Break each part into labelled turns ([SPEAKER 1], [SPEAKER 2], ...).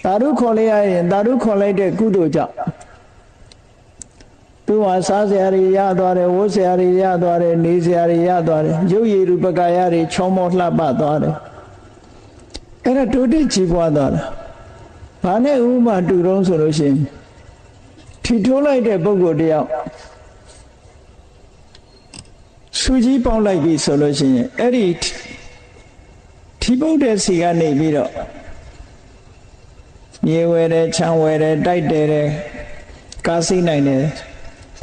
[SPEAKER 1] တာရုခေါ်လိုက်ရရင်တာရုခေါ်လိုက်တဲ့ကုသိုလ်ကြောင့်သူဟာစားစရာတွေရသွားတယ်ဝတ်စရာတွေရသွားတယ်နေစရာတွေရသွားတယ်ရုပ်ရည်ရူပကာယတွေချောမောလှပသွားတယ်အဲ့ဒါတိုးတက်ကြီးပွားသွားတာဘာနဲ့ဥပမာတူတုံးဆိုလို့ရှိရင်ထီထိုးလိုက်တဲ့ပုဂ္ဂိုလ်တယောက်စူကြီးပေါင်းလိုက်ပြီဆိုလို့ရှိရင်အဲ့ဒီထီပုတ်တဲ့စီကနေပြီးတော့မြေဝဲတယ်ခြံဝဲတယ်တိုက်တယ်ကားစိမ့်နိုင်တယ်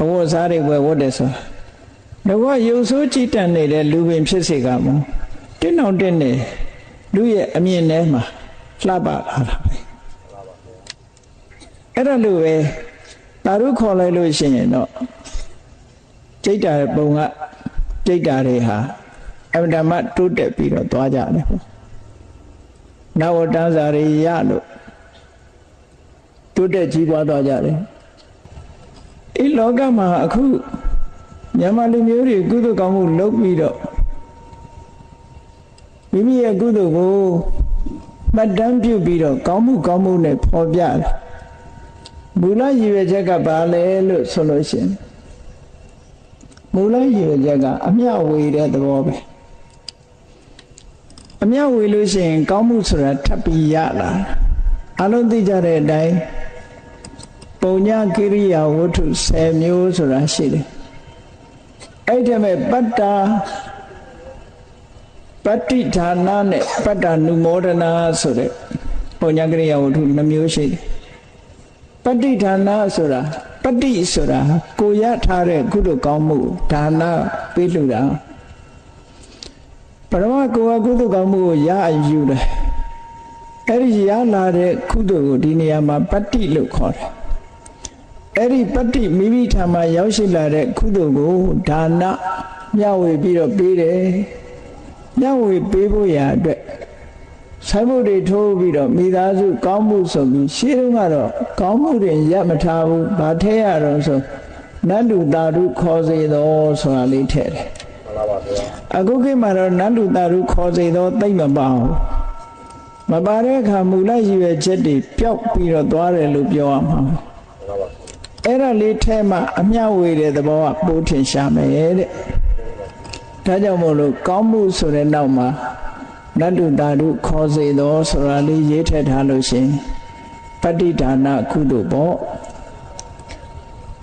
[SPEAKER 1] အဝတ်စားတွေဝတ်တယ်ဆိုတော့ရုပ်ဆိုးကြည်တန်နေတဲ့လူပင်ဖြစ်စေကမတင်းအောင်တင်းနေလူရဲ့အမြင်ထဲမှာလှပလာတာပဲအဲ့ဒါလိုပဲတာရုခေါ်လိုက်လို့ရှိရင်တော့ကြိတ်တာပုံကကြိတ်တာတွေဟာအမှန်တမ်းတိုးတက်ပြီးတော့သွားကြတယ်ပေါ့နဝတ္တန်စာတွေရလို့တိုးတက်ကြီးပွားသွားကြတယ်ဒီလောကမှာအခုမြန်မာလူမျိုးတွေကုသိုလ်ကောင်းမှုလုပ်ပြီးတော့မိမိရဲ့ကုသိုလ်ကိုမှတ်တမ်းပြုပြီးတော့ကောင်းမှုနဲ့ဖော်ပြတယ်မူလရည်ရွယ်ချက်ကဘာလဲလို့ဆိုလို့ရှိရင်မူလရည်ရွယ်ချက်ကအမျှဝေတဲ့သဘောပဲအမျှဝေလို့ရှိရင်ကောင်းမှုဆိုတာထပ်ပြီးရလာအလုံးသိကြတဲ့အတိုင်းပုံညာကိရိယာဝတ္ထု10မျိုးဆိုတာရှိတယ်အဲ့ဒီမဲ့ပတ္တာပတ္တိဌာနနဲ့ပတ္တာနုမောဒနာဆိုတဲ့ပုံညာကိရိယာဝတ္ထု2မျိုးရှိတယ်ပတ္တိဌာနဆိုတာပတ္တိဆိုတာကိုရထားတဲ့ကုသိုလ်ကောင်းမှုဒါနပေးလှူတာပရမကိုယ်ကကုသိုလ်ကောင်းမှုကိုရယူတယ်အဲ့ဒီရလာတဲ့ကုသိုလ်ကိုဒီနေရာမှာပတ္တိလို့ခေါ်တယ်အဲ့ဒီပတ္တိမိမိထာမှာရောက်ရှိလာတဲ့ကုသိုလ်ကိုဒါနမျှဝေပြီးတော့ပေးတယ်မျှဝေပေးဖို့ရာအတွက်ဆိုင်ဖို့တွေထိုးပြီးတော့မိသားစုကောင်းမှုဆိုပြီးရှင်းကတော့ကောင်းမှုတွေရပ်မထားဘူးဗာထဲရတော့ဆိုနတ်လူတာရုခေါ်စေတော်ဆိုတာလေးထည့်တယ်မှန်ပါပါဗျာအခုခေတ်မှာတော့နတ်လူတာရုခေါ်စေတော်သိမ့်မပါဘူးမပါတဲ့အခါမူလရည်ရွယ်ချက်တွေပျောက်ပြီးတော့သွားတယ်လို့ပြောရမှာမှန်ပါပါအဲ့ဒါလေးထဲမှာအမျှဝေတဲ့သဘောကပိုးထင်ရှားမယ်တဲ့ဒါကြောင့်မို့လို့ကောင်းမှုဆိုတဲ့နောက်မှာနတ္တုတာရုခေါ်စေတော်ဆိုတာလေးရေးထည့်ထားလို့ရှင်ပတ္တိဒါနကုသိုလ်ပေါ့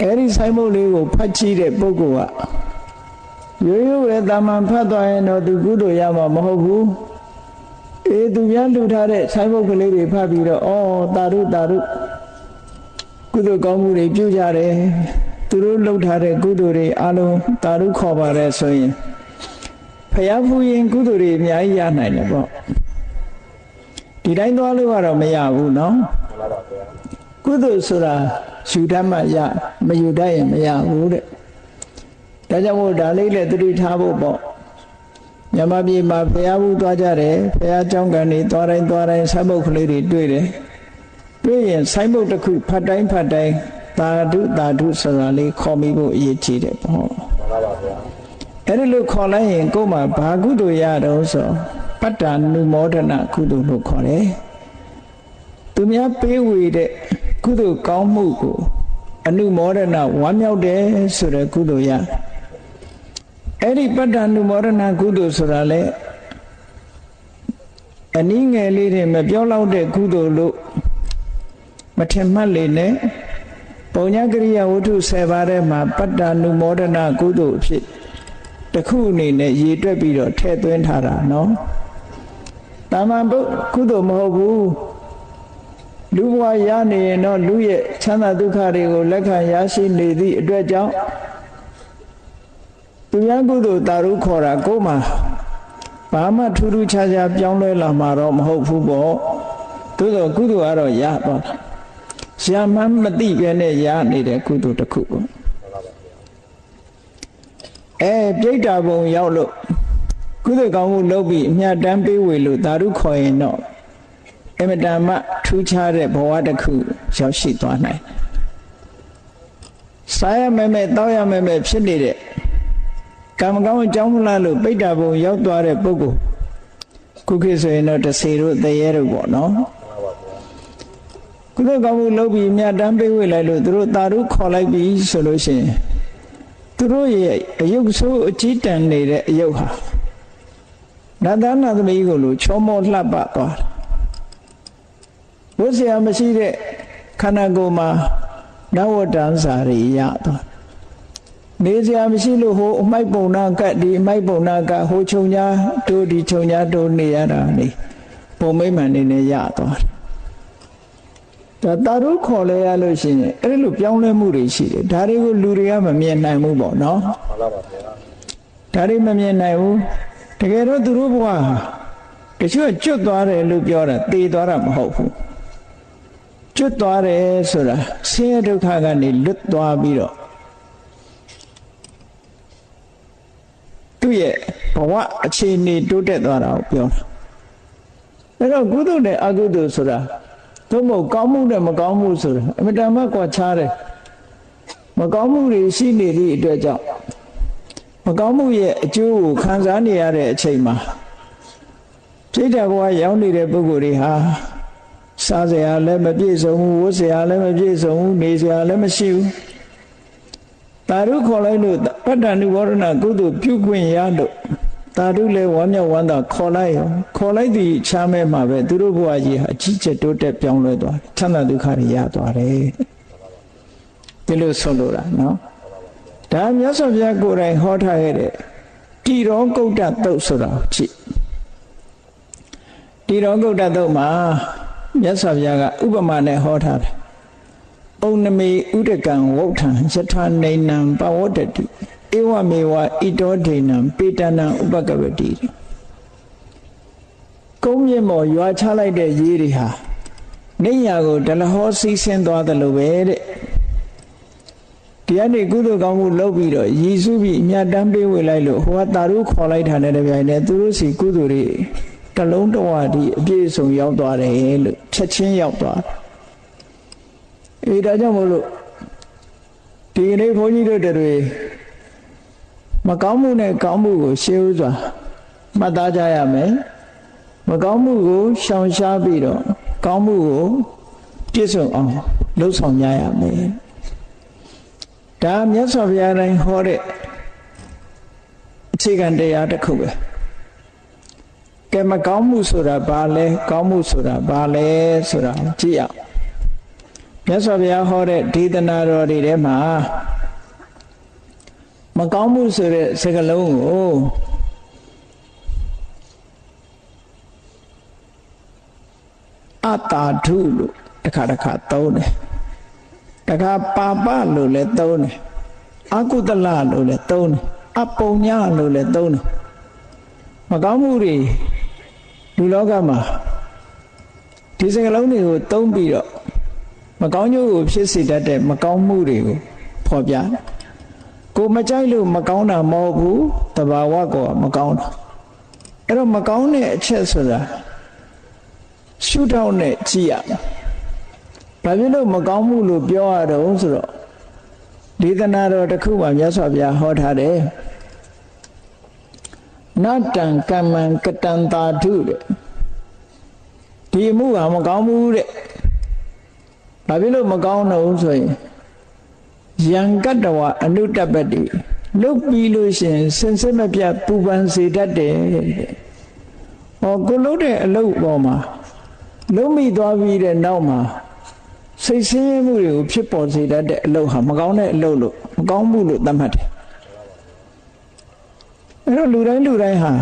[SPEAKER 1] အဲ့ဒီဆိုင်မုတ်လေးကိုဖတ်ကြည့်တဲ့ပုဂ္ဂိုလ်ကရိုးရိုးပဲတာမန်ဖတ်သွားရင်တော့သူကုသိုလ်ရမှာမဟုတ်ဘူးသူများလှူထားတဲ့ဆိုင်မုတ်ကလေးတွေဖတ်ပြီးတော့တာရုကုသိုလ်ကောင်းမှုတွေပြုကြတယ်သူတို့လှုပ်ထားတဲ့ကုသိုလ်တွေအလုံးတာရုခေါ်ပါတယ်ဆိုရင်ဖျားဖူးရင်ကုသိုလ်တွေအများကြီးရနိုင်တယ်ပေါ့ဒီတိုင်းသွားလို့ကတော့မရဘူးနော်ကုသိုလ်ဆိုတာယူတတ်မှရမယူတတ်ရင်မရဘူးတဲ့ဒါကြောင့်မို့ဒါလေးလည်းသတိထားဖို့ပေါ့မြန်မာပြည်မှာဖျားဖူးသွားကြတယ်ဖျားเจ้าကန်တွေသွားတိုင်းဆိုင်းဘုတ်ကလေးတွေတွေ့တယ်တွေ့ရင်ဆိုင်းဘုတ်တစ်ခုဖတ်တိုင်းသာဓုဆိုတာလေးခေါ်မိဖို့အရေးကြီးတယ်ပေါ့မှန်ပါပါဗျာအဲ့ဒီလိုခေါ်လိုက်ရင်ကိုယ်မှာဘာကုသိုလ်ရတော့ဆိုပတ္တာနုမောဒနာကုသိုလ်လို့ခေါ်တယ်သူများပေးဝေတဲ့ကုသိုလ်ကောင်းမှုကိုအနုမောဒနာဝမ်းမြောက်တယ်ဆိုတဲ့ကုသိုလ်ရအဲ့ဒီပတ္တာနုမောဒနာကုသိုလ်ဆိုတာလေအနည်းငယ်လေးတွေမပြောလောက်တဲ့ကုသိုလ်လို့မထင်မှတ်လေနဲ့ပုံညာကရိယာဝတ္ထု10ပါးထဲမှာပတ္တာနုမောဒနာကုသိုလ်အဖြစ်တခုအနေနဲ့ရည်တွက်ပြီးတော့ထည့်သွင်းထားတာနော်တာမန်ကုသိုလ်မဟုတ်ဘူးလူဘဝရနေရင်တော့လူရဲ့ချမ်းသာဒုက္ခတွေကိုလက်ခံရရှိနေသည့်အတွက်ကြောင့်သူများကုသိုလ်တာရုခေါ်တာကိုယ်မှာဘာမှထူးထူးခြားခြားပြောင်းလဲလာမှာတော့မဟုတ်ဘူးပေါ့သို့သောကုသိုလ်ကတော့ရတော့ရမှန်းမသိပဲနဲ့ရနေတဲ့ကုသိုလ်တစ်ခုပေါ့ပြိတ္တာဘုံရောက်လို့ကုသိုလ်ကောင်းမှုလုပ်ပြီးအမြတ်တမ်းပေးဝေလို့သာဓုခေါ်ရင်တော့အမတန်မှထူးခြားတဲ့ဘဝတစ်ခုရောက်ရှိသွားနိုင်စားရမယ်တောက်ရမယ်ဖြစ်နေတဲ့ကံမကောင်းအကြောင်းမလားလို့ပိတ္တာဘုံရောက်သွားတဲ့ပုဂ္ဂိုလ်ခုခေတ်ဆိုရင်တော့တဆေတို့တရေတို့ပေါ့နော် ကုသိုလ်ကောင်းမှုလုပ်ပြီးမြတ်တမ်းပေးဝေလိုက်လို့သူတို့သာဓုခေါ်လိုက်ပြီဆိုလို့ရှိရင်သူတို့ရဲ့အယုတ်ဆိုးအကြီးတန်းနေတဲ့အယုတ်ဟာနတ်သားနတ်သမီးကိုလို့ချောမောလှပသွားတယ်ဝိဇ္ဇာမရှိတဲ့ခန္ဓာကိုယ်မှာနဝတ္တန်စာရိရသွားနေစရာမရှိလို့ဟိုအမိုက်ပုံနာကတ်ဒီအမိုက်ပုံနာကဟိုခြုံညာတို့ဒီခြုံညာတို့နေရတာနေပုံမိမ့်မှန်နေနဲ့ရသွားတယ်ဒါတာရုခေါ်လဲရလို့ရှိရင်အဲ့လိုပြောင်းလဲမှုတွေရှိတယ်ဒါတွေကိုလူတွေကမမြင်နိုင်ဘူးပေါ့နော်မှန်ပါပါဗျာဒါတွေမမြင်နိုင်ဘူးတကယ်တော့သူတို့ဘဝဟာတချို့ကျွတ်သွားတယ်လို့ပြောတာသေသွားတာမဟုတ်ဘူးကျွတ်သွားတယ်ဆိုတာဆင်းရဲဒုက္ခကနေလွတ်သွားပြီးတော့သူ့ရဲ့ဘဝအခြေအနေတိုးတက်သွားတာကိုပြောတာအဲ့တော့ကုသိုလ်နဲ့အကုသိုလ်ဆိုတာသို့မဟုတ်ကောင်းမှုနဲ့မကောင်းမှုဆိုတာအမြဲတမ်းကွာခြားတယ်မကောင်းမှုတွေရှိနေသည့်အတွက်ကြောင့်မကောင်းမှုရဲ့အကျိုးကိုခံစားနေရတဲ့အချိန်မှာပြိတ္တာဘဝရောက်နေတဲ့ပုဂ္ဂိုလ်တွေဟာစားစရာလည်းမပြည့်စုံဘူးဝတ်စရာလည်းမပြည့်စုံဘူးနေစရာလည်းမရှိဘူးသာဓုခေါ်လိုက်လို့ပတ္တဏုဘောရဏကုသိုလ်ပြုခွင့်ရလို့သာဓုလည်းဝမ်းမြောက်ဝမ်းသာခေါ်လိုက်ရောခေါ်လိုက်သည့်ချမ်းမဲ့မှာပဲသူတို့ဘဝကြီးဟာအကြီးကျယ်တိုးတက်ပြောင်းလဲသွားတယ်ချမ်းသာဒုက္ခတွေရသွားတယ်ဒီလိုဆုံးလို့တာနော်ဒါမြတ်စွာဘုရားကိုယ်တိုင်ဟောထားခဲ့တဲ့တိရောကုဋ္ဌသုတ်ဆိုတာကြည့်တိရောကုဋ္ဌသုတ်မှာမြတ်စွာဘုရားကဥပမာနဲ့ဟောထားတယ်ဩနမေဥဒကံဝုဋ္ဌံယထာနေနံပဝတ္တတိဧဝမေဝဣတောဒိဏံပေတနံဥပကပတိကုန်းမြင့်မော်ရွာချလိုက်တဲ့ရေတွေဟာနေရာကိုဒလဟောစီးဆင်းသွားတယ်လို့ပဲတဲ့တရားနေကုသိုလ်ကောင်းမှုလုပ်ပြီးတော့ရည်စူးပြီးအမြတ်တမ်းပေးဝေလိုက်လို့ဟိုကတာရုခေါ်လိုက်တာနဲ့တပြိုင်တည်းသူတို့စီကုသိုလ်တွေတလုံးတဝါဒီအပြည့်စုံရောက်သွားတယ်လို့ချက်ချင်းရောက်သွားတယ်ဒါကြောင့်မို့လို့ဒီနေ့ဘုန်းကြီးတို့တွေမကောင်းမှုနဲ့ကောင်းမှုကိုရှေးဥစွာမှတ်သားကြရမယ်မကောင်းမှုကိုရှောင်ရှားပြီးတော့ကောင်းမှုကိုပြည့်စုံအောင်လှုပ်ဆောင်ကြရမယ်ဒါမြတ်စွာဘုရားတိုင်းဟောတဲ့အခြေခံတရားတစ်ခုပဲကဲမကောင်းမှုဆိုတာဘာလဲကောင်းမှုဆိုတာဘာလဲဆိုတာကြည့်အောင်မြတ်စွာဘုရားဟောတဲ့ဒေသနာတော်တွေထဲမှာမကောင်းမှုဆိုတဲ့စကားလုံးကိုအတ္တာဓုလို့တစ်ခါသုံးတယ်တခါပါပလို့လည်းသုံးတယ်အကုသလလို့လည်းသုံးတယ်အပုံညလို့လည်းသုံးတယ်မကောင်းမှုတွေလူလောကမှာဒီစကားလုံးတွေကိုသုံးပြီးတော့မကောင်းကျိုးကိုဖြစ်စေတတ်တဲ့မကောင်းမှုတွေကိုဖော်ပြကိုမကြိုက်လို့မကောင်းတာမဟုတ်ဘူးတဘာဝကောမကောင်းတာအဲ့တော့မကောင်းတဲ့အချက်ဆိုတာရှုထောင့်နဲ့ကြည့်ရဘာဖြစ်လို့မကောင်းမှုလို့ပြောရတော့ဆိုတော့ဒေသနာတော်တစ်ခုမှမြတ်စွာဘုရားဟောထားတယ်နတံကမ္မံကတံတာဓုတဲ့ဒီမှုဟာမကောင်းဘူးတဲ့ဘာဖြစ်လို့မကောင်းတော့ဆိုရင်ယံကတ္တဝအနုတ္တပတ္တိလုတ်ပြီးလို့ရှင်စင်စစ်မပြတ်ပူပန်စေတတ်တယ်တဲ့ဟောကိုလုတ်တဲ့အလုပ်ပေါ်မှာလုံးမိသွားပြီးတဲ့နောက်မှာစိတ်ဆင်းရဲမှုတွေကိုဖြစ်ပေါ်စေတတ်တဲ့အလုပ်ဟာမကောင်းတဲ့အလုပ်လို့မကောင်းမှုလို့သတ်မှတ်တယ်အဲ့တော့လူတိုင်းဟာ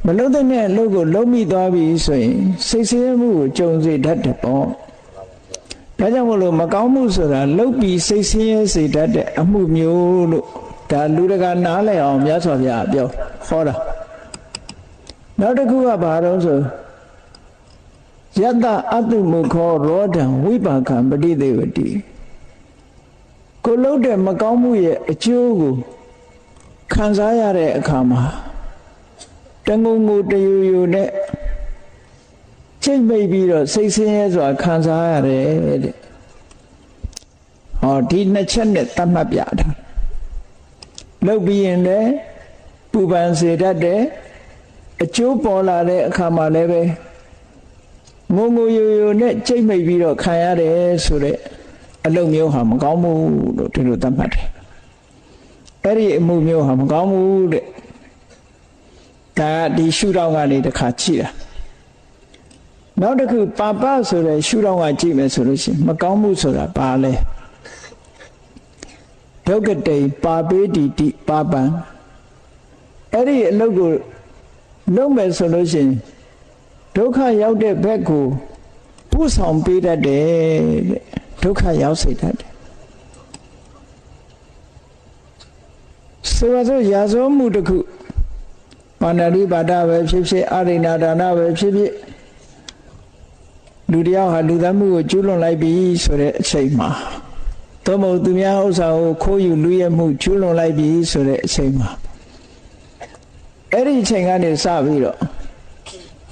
[SPEAKER 1] မလုပ်တဲ့အလုပ်ကိုလုံးမိသွားပြီဆိုရင်စိတ်ဆင်းရဲမှုကိုကြုံစေတတ်တယ်ပေါ့ဒါကြောင့်မို့လို့မကောင်းမှုဆိုတာလှုပ်ပြီးစိတ်ဆင်းရဲစေတတ်တဲ့အမှုမျိုးလို့ဒါလူတကာနားလည်အောင်မြတ်စွာဘုရားပြောဟောတာနောက်တစ်ခုကဘာတော့ဆိုယတအတုမုခောရောဒံဝိပါကံပฏิသေဝတိကိုလှုပ်တဲ့မကောင်းမှုရဲ့အကျိုးကိုခံစားရတဲ့အခါမှာတငုံငူတယူယူနဲ့ချိတ်မိတ်ပြီးတော့စိတ်ဆင်းရဲစွာခံစားရတယ်တဲ့ဟောဒီနှစ်ချက်နဲ့သတ်မှတ်ပြတာလှုပ်ပြီးရင်လည်းပူပန်စေတတ်တယ်အကျိုးပေါ်လာတဲ့အခါမှာလည်းပဲ ငုံငိုယိုယိုနဲ့ကြိတ်မိတ်ပြီးတော့ခံရတယ်ဆိုတဲ့အလုပ်မျိုးဟာမကောင်းဘူးလို့ဒီလိုသတ်မှတ်တယ်အဲ့ဒီအမှုမျိုးဟာမကောင်းဘူးတဲ့ဒါကဒီရှုထောင့်ကနေတစ်ခါကြည့်တာနောက်တစ်ခုပါပဆိုတဲ့ရှုထောင့်ကကြည့်မယ်ဆိုလို့ရှိရင်မကောင်းမှုဆိုတာဘာလဲဒုက္ခတိပါပေတိတိပါပံအဲ့ဒီအလုပ်ကိုလုပ်မယ်ဆိုလို့ရှိရင်ဒုက္ခရောက်တဲ့ဘက်ကိုပို့ဆောင်ပေးတတ်တယ်တဲ့ဒုက္ခရောက်စေတတ်တယ်ဆိုတော့ရာဇဝမှုတစ်ခုပါဏာတိပါဒပဲဖြစ်ဖြစ်အရိဏဒါနပဲဖြစ်ဖြစ်လူတယောက်ဟာလူသတ်မှုကိုကျူးလွန်လိုက်ပြီဆိုတဲ့အချိန်မှာသို့မဟုတ်သူများဥစ္စာကိုခိုးယူလူရဲမှုကျူးလွန်လိုက်ပြီဆိုတဲ့အချိန်မှာအဲ့ဒီအချိန်ကနေစပြီးတော့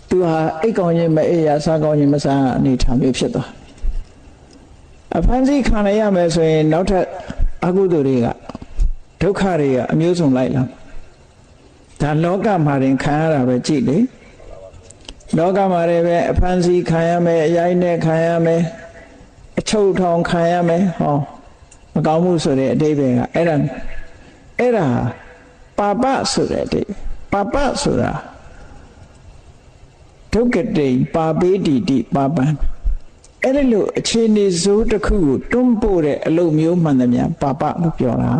[SPEAKER 1] သူဟာအိတ်ကောင်းခြင်းမအိပ်ရစားကောင်းခြင်းမစားအနေထားမျိုးဖြစ်သွားအဖန်စီခံရမယ်ဆိုရင်နောက်ထပ်အကုသိုလ်တွေကဒုက္ခတွေကအမျိုးစုံလိုက်လာဒါလောကမှာတင်ခံရတာပဲကြည့်လေလောကမှာလည်းပဲအဖန်စီခံရမယ်အရိုက်နဲ့ခံရမယ်အချုပ်ထောင်ခံရမယ်ဟောမကောင်းမှုဆိုတဲ့အတိပ္ပယ်ကအဲ့ဒါပါပဆိုတဲ့အတိပ္ပယ်ပါပဆိုတာဒုက္ခတိပါပေတိတိပါပံအဲ့ဒီလိုအခြေအနေစိုးတစ်ခုကိုတွန်းပို့တဲ့အလုပ်မျိုးမှန်သမျှပါပလို့ပြောတာ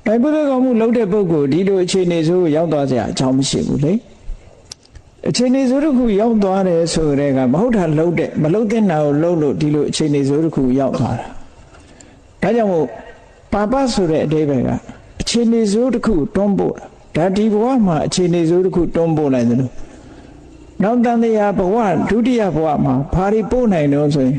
[SPEAKER 1] ဘုရားကောင်းမှုလုပ်တဲ့ပုဂ္ဂိုလ်ဒီလိုအခြေအနေစိုးကိုရောက်သွားစရာအကြောင်းမရှိဘူးလေအခြေအနေစိုးတစ်ခုရောက်သွားတယ်ဆိုတဲ့ကမဟုတ်တာလုပ်တဲ့မလုပ်တဲ့နာကိုလုပ်လို့ဒီလိုအခြေအနေစိုးတစ်ခုရောက်သွားတာဒါကြောင့်မို့ပါပဆိုတဲ့အဓိပ္ပာယ်ကအခြေအနေစိုးတစ်ခုတွန်းပို့တာဒါဒီဘဝမှာအခြေအနေစိုးတစ်ခုတွန်းပို့လိုက်တယ်လို့နောက်တန်တရားဘဝဒုတိယဘဝမှာဘာတွေပို့နိုင်တော့ဆိုရင်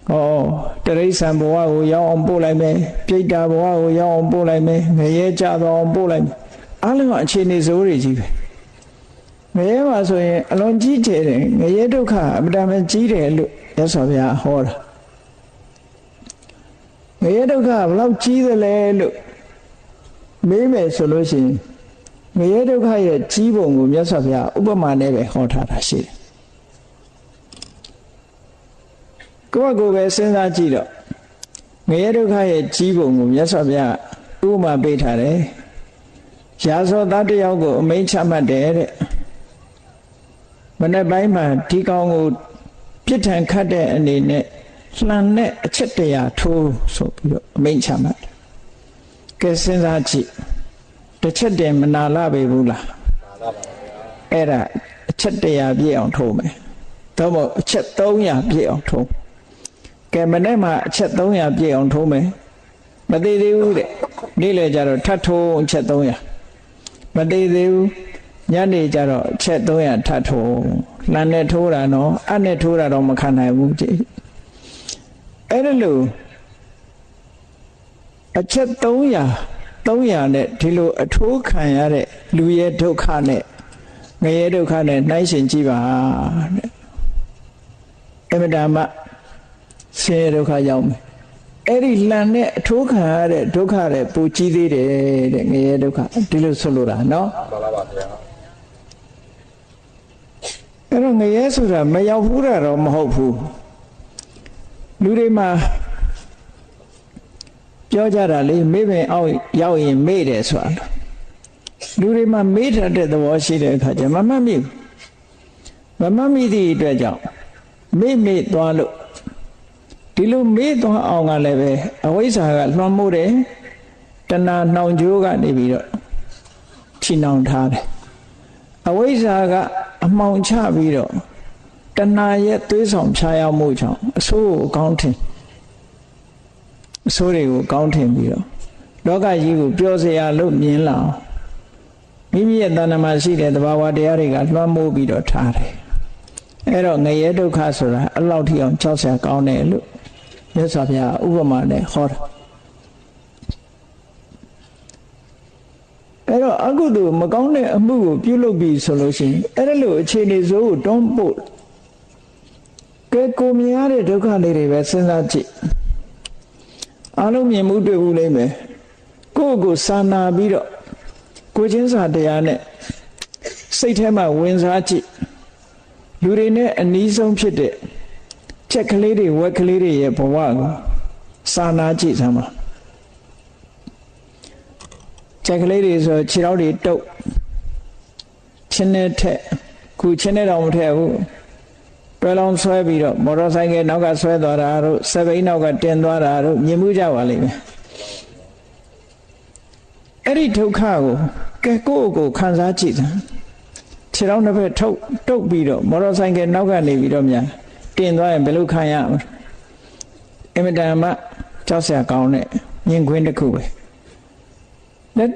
[SPEAKER 1] ဟောတရိစ္ဆာန်ဘဝကိုရောက်အောင်ပို့လိုက်မယ်ပြိတ္တာဘဝကိုရောက်အောင်ပို့လိုက်မယ်ငရဲကြတော့အောင်ပို့လိုက်မယ်အားလုံးကအခြေအနေစိုးတွေကြီးပဲငရဲမှာဆိုရင်အလွန်ကြီးကျယ်တယ်ငရဲဒုက္ခအမှန်တမ်းကြီးတယ်လို့ရသော်ဗျာဟောတာငရဲဒုက္ခဘယ်လောက်ကြီးသလဲလို့မေးမယ်ဆိုလို့ရှိရင်ငရဲဒုက္ခရဲ့ကြီးပုံကိုမြတ်စွာဘုရားဥပမာနဲ့ပဲဟောထားတာရှိတယ်ကိုယ့်ကိုယ်ပဲစဉ်းစားကြည့်တော့ငရဲဒုက္ခရဲ့ကြီးပုံကိုမြတ်စွာဘုရားဥပမာပေးထားတယ်ရာဇောသားတယောက်ကိုအမိန့်ချမှတ်တယ်တဲ့မနေ့ပိုင်းမှာဒီကောင်ကိုပြစ်ထန်ခတ်တဲ့အနေနဲ့လှန်နဲ့အချက်တရာထိုးဆိုပြီးတော့အမိန့်ချမှတ်တယ်ကဲစဉ်းစားကြည့်တစ်ချက်တည်းမနာလာပေဘူးလားအဲ့ဒါအချက်တရာပြည့်အောင်ထိုးမယ်တော့မဟုတ်အချက်300ပြည့်အောင်ထိုးကဲမနေ့မှအချက်300ပြည့်အောင်ထိုးမယ်မသေးသေးဘူးတဲ့နေ့လေကြတော့ထပ်ထိုးအချက်300မသေးသေးဘူးညနေကြတော့အချက်300ထပ်ထိုးလမ်းနဲ့ထိုးတာနော်အနဲ့ထိုးတာတော့မခံနိုင်ဘူးကြည့်အဲ့ဒါလို့အချက်300နဲ့ဒီလိုအထိုးခံရတဲ့လူရဲ့ဒုက္ခနဲ့ငရဲဒုက္ခနဲ့နှိုင်းယှဉ်ကြည့်ပါတဲ့အမတမဆင်းရဲဒုက္ခရောက်မယ်အဲ့ဒီလှန်နဲ့အထိုးခံရတဲ့ဒုက္ခတွေပူကြီးသေးတယ်တဲ့ငရဲဒုက္ခဒီလိုဆိုလိုတာနော်မှန်ပါပါဗျာအဲ့တော့ငရဲဆိုတာမရောက်ဘူးတာတော့မဟုတ်ဘူးလူတွေမှာပြောကြတာလေမေ့ပင်အောက်ရောက်ရင်မေ့တယ်ဆိုတာလူတွေမှာမေ့တတ်တဲ့သဘောရှိတဲ့အခါကျမမှတ်မိဘူးမမှတ်မိသည့်အတွက်ကြောင့်မေ့သွားလို့ဒီလိုမေ့သွားအောင်ကလည်းပဲအဝိဇ္ဇာကလွှမ်းမိုးတယ်တဏှာနှောင်ကြိုးကနေပြီးတော့ချီနှောင်ထားတယ်အဝိဇ္ဇာကအမှောင်ချပြီးတော့တဏှာရဲ့သွေးဆောင်ဖြာရောက်မှုကြောင့်အဆိုးကိုကောင်းထင်အဆိုးတွေကိုကောင်းထင်ပြီးတော့လောကကြီးကိုပျော်စရာလို့မြင်လာအောင်မိမိရဲ့တဏ္ဍာမှာရှိတဲ့သဘာဝတရားတွေကလွှမ်းမိုးပြီးတော့ထားတယ်အဲ့တော့ငရဲဒုက္ခဆိုတာအလောက်ထိအောင်ကြောက်စရာကောင်းတယ်လို့မြတ်စွာဘုရားဥပမာနဲ့ဟောတာအဲ့တော့အကုသိုလ်မကောင်းတဲ့အမှုကိုပြုလုပ်ပြီးဆိုလို့ရှိရင်အဲ့ဒါလို့အခြေအနေစိုးကိုတွန်းပို့ကဲကိုမြင်ရတဲ့ဒုက္ခလေးတွေပဲစဉ်းစားကြည့်အားလုံးမြင်မှုတွေ့ဘူးလိမ့်မယ်ကိုယ့်ကိုစာနာပြီးတော့ကိုချင်းစာတရားနဲ့စိတ်ထဲမှာဝင်စားကြည့် လူတွေနဲ့အနီးဆုံးဖြစ်တဲ့ချက်ကလေးတွေဝက်ကလေးတွေရဲ့ဘဝကိုစာနာကြည့်စမ်းပါချက်ကလေးတွေဆိုခြေထောက်တွေတုပ်ချင်းနဲ့ထက်ခုချင်းနဲ့တော့မထက်ဘူးတွဲလောင်းဆွဲပြီးတော့မော်တော်ဆိုင်ကယ်နောက်ကဆွဲသွားတာတို့စပိန်နောက်ကတင်သွားတာတို့မြင်မှုကြပါလိမ့်မယ်အဲ့ဒီဒုက္ခကိုကဲကိုခံစားကြည့်စမ်းခြေထောက်နှစ်ဖက်တုပ်ပြီးတော့မော်တော်ဆိုင်ကယ်နောက်ကနေပြီးတော့များတင်သွားရင်ဘယ်လိုခံရမလဲအင်မတန်မှကြောက်စရာကောင်းတဲ့မြင်ကွင်းတစ်ခုပဲလက်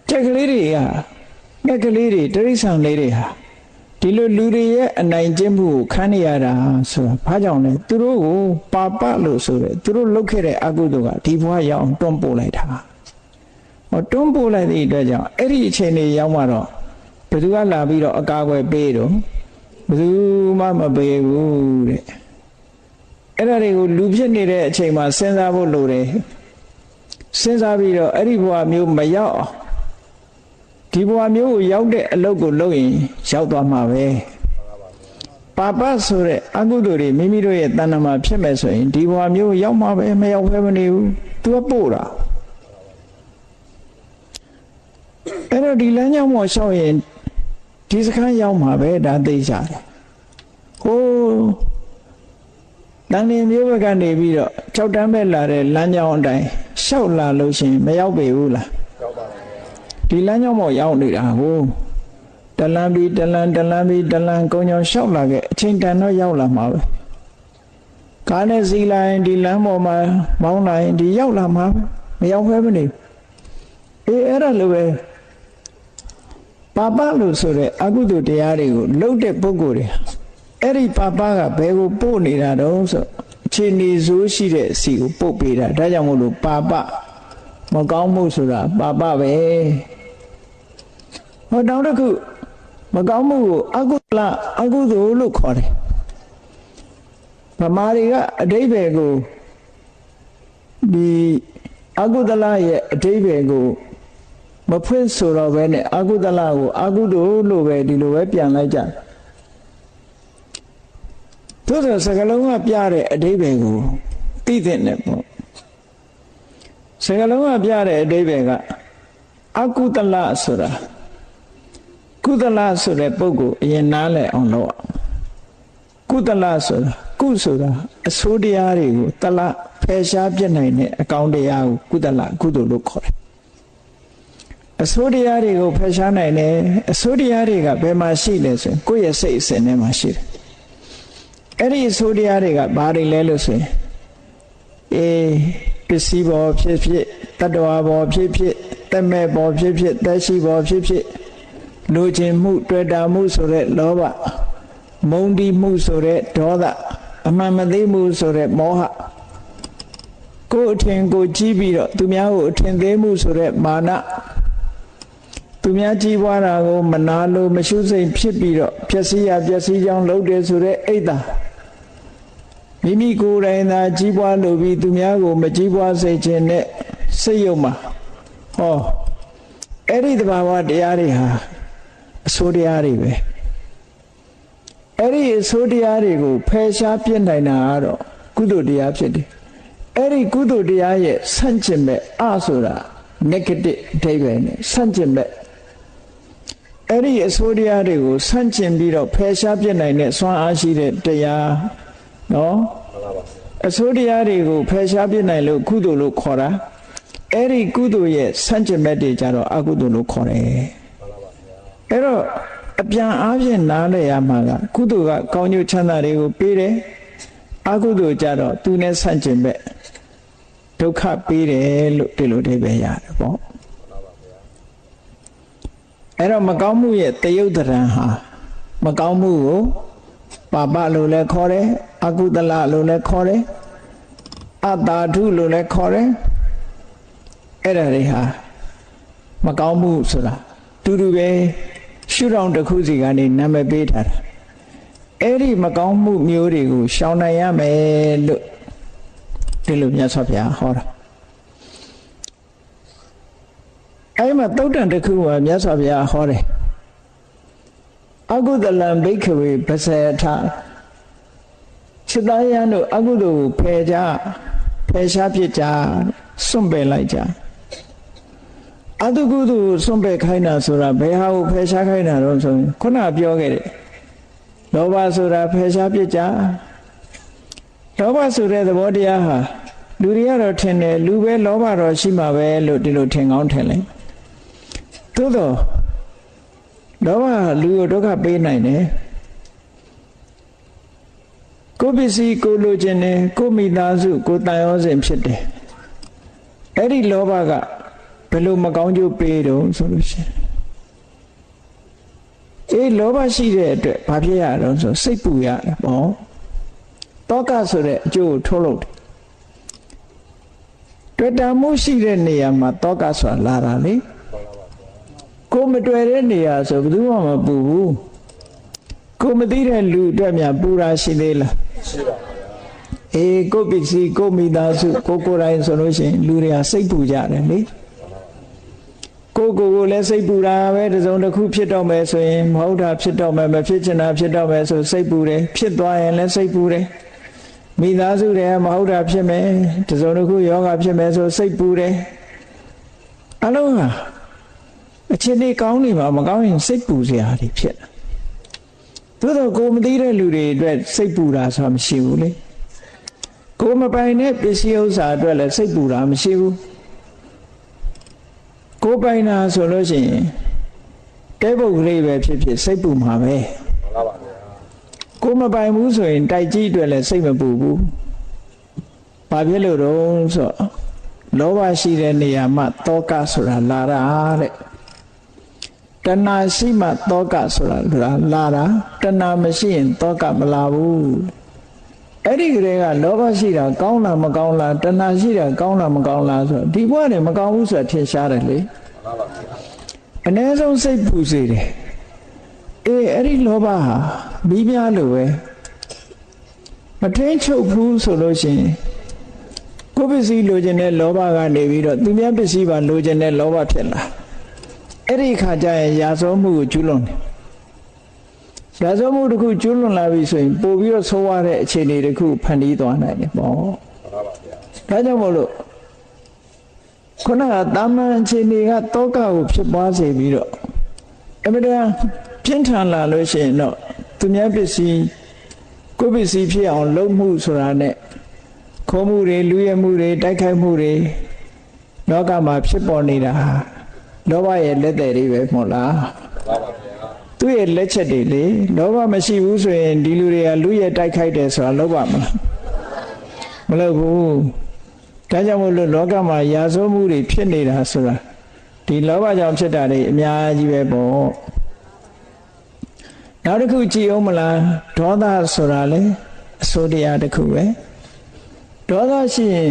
[SPEAKER 1] ချက်ကလေးတွေကငှက်ကလေးတွေတိရစ္ဆာန်လေးတွေဟာဒီလိုလူတွေရဲ့အနိုင်ကျင့်မှုကိုခံနေရတာဆိုတာဘာကြောင့်လဲသူတို့ကိုပါပလို့ဆိုရဲသူတို့လုပ်ခဲ့တဲ့အကုသိုလ်ကဒီဘဝရောက်အောင်တွန်းပို့လိုက်တာဟောတွန်းပို့လိုက်တဲ့အတွက်ကြောင့်အဲ့ဒီအချိန်လေးရောက်မှတော့ဘယ်သူကလာပြီးတော့အကာအကွယ်ပေးတော့ဘယ်သူမှမပေးဘူးတဲ့အဲ့ဒါတွေကိုလူဖြစ်နေတဲ့အချိန်မှာစဉ်းစားဖို့လိုတယ်စဉ်းစားပြီးတော့အဲ့ဒီဘဝမျိုးမရောက်ဒီဘဝမျိုးကိုရောက်တဲ့အလုပ်ကိုလုပ်ရင်ရောက်သွားမှာပဲပါပဆိုတဲ့အကုသိုလ်တွေမိမိတို့ရဲ့တဏ္ဍာမှာဖြစ်မဲ့ဆိုရင်ဒီဘဝမျိုးရောက်မှာပဲမရောက်ဘဲမနေဘူးသူကပို့တာအဲ့တော့ဒီလမ်းကြောင်းပေါ်လျှောက်ရင်ဒီစခန်းရောက်မှာပဲဒါသိကြတယ်ဟိုးတန်လင်းမျိုးဘက်ကနေပြီးတော့6တန်းပဲလာတဲ့လမ်းကြောင်းအတိုင်းလျှောက်လာလို့ရှိရင်မရောက်ပေဘူးလားရောက်ပါဘူးဒီလမ်းကြောင်းပေါ်ရောက်နေတာဟိုတလန်းပြီးတလန်းကုန်းကြောင်လျှောက်လာခဲ့အချိန်တန်တော့ရောက်လာမှာပဲကားနဲ့စီးလိုက်ဒီလမ်းပေါ်မှာမောင်းလိုက်ဒီရောက်လာမှာပဲမရောက်ဘဲမနေအေးအဲ့ဒါလိုပဲပါပလို့ဆိုတဲ့အကုသိုလ်တရားတွေကိုလှုပ်တဲ့ပုဂ္ဂိုလ်တွေအဲ့ဒီပါပကဘယ်ကိုပို့နေတာတုံးဆိုအခြေအနေဆိုးရှိတဲ့စီကိုပို့ပေးတာဒါကြောင့်မို့လို့ပါပမကောင်းမှုဆိုတာပါပပဲဟောတောင်းတစ်ခုမကောင်းမှုကိုအကုသလအကုသိုလ်လို့ခေါ်တယ်ဗမာတွေကအတိပ္ပယ်ကိုဒီအကုသလရဲ့အတိပ္ပယ်ကိုမဖွင့်ဆိုတော့ပဲနဲ့အကုသလကိုအကုသိုလ်လို့ပဲဒီလိုပဲပြန်လိုက်ကြသို့သောစကလုံးကပြတဲ့အတိပ္ပယ်ကိုသိတဲ့နဲ့ပေါ့စကလုံးကပြတဲ့အတိပ္ပယ်ကအကုသလဆိုတာကုသလဆိုတဲ့ပုဂ္ဂိုလ်အရင်နားလည်အောင်လုပ်ကုသလဆိုတာကုဆိုတာအဆိုးတရားတွေကိုတလဖယ်ရှားပြစ်နိုင်တဲ့အကောင်းတရားကိုကုသလကုသိုလ်လို့ခေါ်တယ်အဆိုးတရားတွေကိုဖယ်ရှားနိုင်တယ်အဆိုးတရားတွေကဘယ်မှာရှိလဲဆိုရင်ကိုယ့်ရဲ့စိတ်အစဉ်ထဲမှာရှိတယ်အဲ့ဒီအဆိုးတရားတွေကဘာတွေလဲလို့ဆိုရင်ပစ္စည်းဘောဖြစ်ဖြစ်တတ္တဝါဘောဖြစ်ဖြစ်သက်မဲ့ဘောဖြစ်ဖြစ်သက်ရှိဘောဖြစ်ဖြစ်လူချင်းမှုတွေ့တာမှုဆိုတဲ့လောဘမုန်းတီးမှုဆိုတဲ့ဒေါသအမှန်မသိမှုဆိုတဲ့မောဟကိုယ်အထင်ကိုကြီးပြီးတော့သူများကိုအထင်သေးမှုဆိုတဲ့မာနသူများကြီးပွားတာကိုမနာလို့မရှုစိတ်ဖြစ်ပြီးတော့ပျက်စီးကြောင်းလုပ်တယ်ဆိုတဲ့အိတ်တာမိမိကိုယ်တိုင်သာကြီးပွားလို့ပြီးသူများကိုမကြီးပွားစေခြင်းနဲ့စိတ်ယုံမှာဟောအဲ့ဒီသဘာဝတရားတွေဟာအဆိုးတရားတွေပဲအဲ့ဒီအဆိုးတရားတွေကိုဖယ်ရှားပြစ်နိုင်တာကတော့ကုသိုလ်တရားဖြစ်တယ်အဲ့ဒီကုသိုလ်တရားရဲ့ဆန့်ကျင်ဘက်ဆိုတာ negative အဓိပ္ပာယ်နဲ့ဆန့်ကျင်ဘက်အဲ့ဒီအဆိုးတရားတွေကိုဆန့်ကျင်ပြီးတော့ဖယ်ရှားပြစ်နိုင်တဲ့စွမ်းအားရှိတဲ့တရားနော်အဆိုးတရားတွေကိုဖယ်ရှားပြစ်နိုင်လို့ကုသိုလ်လို့ခေါ်တာအဲ့ဒီကုသိုလ်ရဲ့ဆန့်ကျင်ဘက်တွေကြတော့အကုသိုလ်လို့ခေါ်တယ်အဲ့တော့အပြန်အားဖြင့်နားလည်ရမှာကကုသိုလ်ကကောင်းကျိုးချမ်းသာတွေကိုပေးတယ်အကုသိုလ်ကြတော့သူနဲ့ဆန့်ကျင်ဘက်ဒုက္ခပေးတယ်လို့ဒီလိုအဓိပ္ပာယ်ရတယ်ပေါ့အဲ့တော့မကောင်းမှုရဲ့တယုတ်တရံဟာမကောင်းမှုကိုပါပလို့လည်းခေါ်တယ်အကုသလလို့လည်းခေါ်တယ်အတာထုလို့လည်းခေါ်တယ်အဲ့ဒါတွေဟာမကောင်းမှုဆိုတာတူတူပဲရှုထောင့်တစ်ခုစီကနေနာမည်ပေးထားတာအဲ့ဒီမကောင်းမှုမျိုးတွေကိုရှောင်နိုင်ရမယ်လို့ဒီလိုမြတ်စွာဘုရားဟောတာအဲ့မှာသုတ်တန်တစ်ခုကမြတ်စွာဘုရားဟောတယ် အကုသလံဘိက္ခဝေပဇေထစိတ်သားရန်တို့အကုသိုလ်ကိုဖယ်ရှားပြစ်ကြစွန့်ပယ်လိုက်ကြအတုကုသိုလ်စွန့်ပယ်ခိုင်းတာဆိုတာဘယ်ဟာကိုဖယ်ရှားခိုင်းတာတော့ဆိုရင်ခုနပြောခဲ့တယ်လောဘဆိုတာဖယ်ရှားပြစ်ကြလောဘဆိုတဲ့သဘောတရားဟာလူတွေကတော့ထင်တယ်လူပဲလောဘတော့ရှိမှာပဲလို့ဒီလိုထင်ကောင်းထင်လိုက်သို့တော့လောဘလူကိုဒုက္ခပေးနိုင်တယ်ကိုပစ္စည်းကိုလိုချင်တယ်ကိုမိသားစုကိုတန်ရောစဉ်ဖြစ်တယ်အဲ့ဒီလောဘကဘယ်လိုမကောင်းကျိုးပေးတော့ဆိုလို့ရှိရင်လောဘရှိတဲ့အတွက်ဘာဖြစ်ရတော့ဆိုစိတ်ပူရတယ်ပေါ့တောကဆိုတဲ့အကျိုးကိုထုတ်လုပ်တယ်တွေ့တာမှုရှိတဲ့နေရာမှာတောကဆိုတာလာတာလေကိုမတွေ့တဲ့နေရာဆိုဘယ်သူမှမပူဘူးကိုမသိတဲ့လူအတွက်များပူတာရှိသေးလားရှိပါဘူးကိုပစ္စည်းကိုမိသားစုကိုယ်တိုင်ဆိုလို့ရှိရင်လူတွေကစိတ်ပူကြတယ်လေကိုလည်းစိတ်ပူတာပဲတစုံတစ်ခုဖြစ်တော့မယ်ဆိုရင်မဟုတ်တာဖြစ်တော့မယ်မဖြစ်ချင်တာဖြစ်တော့မယ်ဆိုစိတ်ပူတယ်ဖြစ်သွားရင်လည်းစိတ်ပူတယ်မိသားစုတွေမဟုတ်တာဖြစ်မယ်တစုံတစ်ခုယောဂဖြစ်မယ်ဆိုစိတ်ပူတယ်အလုံးဟာအခြေအနေကောင်းနေမှာမကောင်းရင်စိတ်ပူစရာတွေဖြစ်တယ်သို့တော့ကိုမသိတဲ့လူတွေအတွက်စိတ်ပူတာဆိုတာမရှိဘူးလေကိုမပိုင်တဲ့ပစ္စည်းဥစ္စာအတွက်လည်းစိတ်ပူတာမရှိဘူးကိုပိုင်တာဆိုလို့ရှိရင်တဲပုတ်ကလေးပဲဖြစ်ဖြစ်စိတ်ပူမှာပဲမှန်ပါပါဗျာကိုမပိုင်ဘူးဆိုရင်တိုက်ကြီးအတွက်လည်းစိတ်မပူဘူးဘာဖြစ်လို့တော့ဆိုလောဘရှိတဲ့နေရာမှာတောကဆိုတာလာတာတဲ့တဏှာရှိမှတောကဆိုတာလာတာတဏှာမရှိရင်တောကမလာဘူးအဲ့ဒီကလေးကလောဘရှိတာကောင်းလားမကောင်းလားတဏှာရှိတာကောင်းလားမကောင်းလားဆိုဒီဘဝနဲ့မကောင်းဘူးဆိုတာထင်ရှားတယ်လေအ ਨੇ ဆုံးစိတ်ပူစေတယ်အဲ့ဒီလောဘဟာမိများလိုပဲမထင်းချုပ်ဘူးဆိုလို့ရှိရင်ကိုယ်ပစ္စည်းလိုချင်တဲ့လောဘကနေပြီးတော့သူများပစ္စည်းပါလိုချင်တဲ့လောဘဖြစ်လာအဲ့ဒီခါကျရင်ရာဇဝမှုကိုကျူးလွန်တယ်ရာဇဝမှုတစ်ခုကျူးလွန်လာပြီဆိုရင်ပို့ပြီးတော့ဆိုးရတဲ့အခြေအနေတစ်ခုဖန်တီးသွားနိုင်တယ်ပေါ့ဟုတ်ပါဗျာဒါကြောင့်မို့လို့ခုနကတာမန်အခြေအနေကတောကကိုဖြစ်ပွားစေပြီးတော့အမှန်တရားပြင်းထန်လာလို့ရှိရင်တော့သူများပစ္စည်းကိုယ်ပစ္စည်းဖြစ်အောင်လုပ်မှုဆိုတာနဲ့ခိုးမှုတွေလူရဲမှုတွေတိုက်ခိုက်မှုတွေလောကမှာဖြစ်ပေါ်နေတာလောဘရဲ့လက်သည်တွေပဲမဟုတ်လားမှန်ပါဗျာသူ့ရဲ့လက်ချက်တွေလေလောဘမရှိဘူးဆိုရင်ဒီလူတွေကလူရဲတိုက်ခိုက်တယ်ဆိုတာလုပ်ပါမလားမလုပ်ဘူးဒါကြောင့်မို့လို့လောကမှာရာဇဝမှုတွေဖြစ်နေတာဆိုတာဒီလောဘကြောင့်ဖြစ်တာတွေအများကြီးပဲပေါ့နောက်တစ်ခုကြည့်အောင်မလားဒေါသဆိုတာလေအစိုးတရားတစ်ခုပဲဒေါသရှိရင်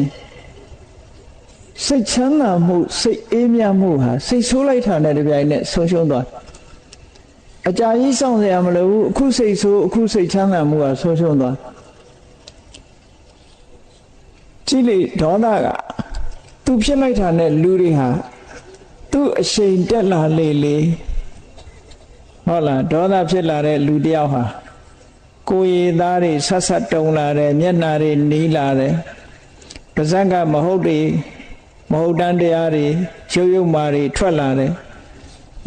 [SPEAKER 1] စိတ်ချမ်းသာမှုစိတ်အေးမြမှုဟာစိတ်ဆိုးလိုက်တာနဲ့တပြိုင်နက်ဆုံးရှုံးသွားအကြာကြီးစောင့်ရမလို့အခုစိတ်ဆိုးအခုစိတ်ချမ်းသာမှုဟာဆုံးရှုံးသွားကြည့်လေဒေါသကသူဖြစ်လိုက်တာနဲ့လူတွေဟာသူ့အရှိန်တက်လာလေဟုတ်လားဒေါသဖြစ်လာတဲ့လူတယောက်ဟာကိုယ်ရည်သားတွေဆက်ဆက်တုံလာတယ်မျက်နှာတွေနီးလာတယ်ပါးစပ်ကမဟုတ်တန်တရားတွေရုပ်မာတွေထွက်လာတယ်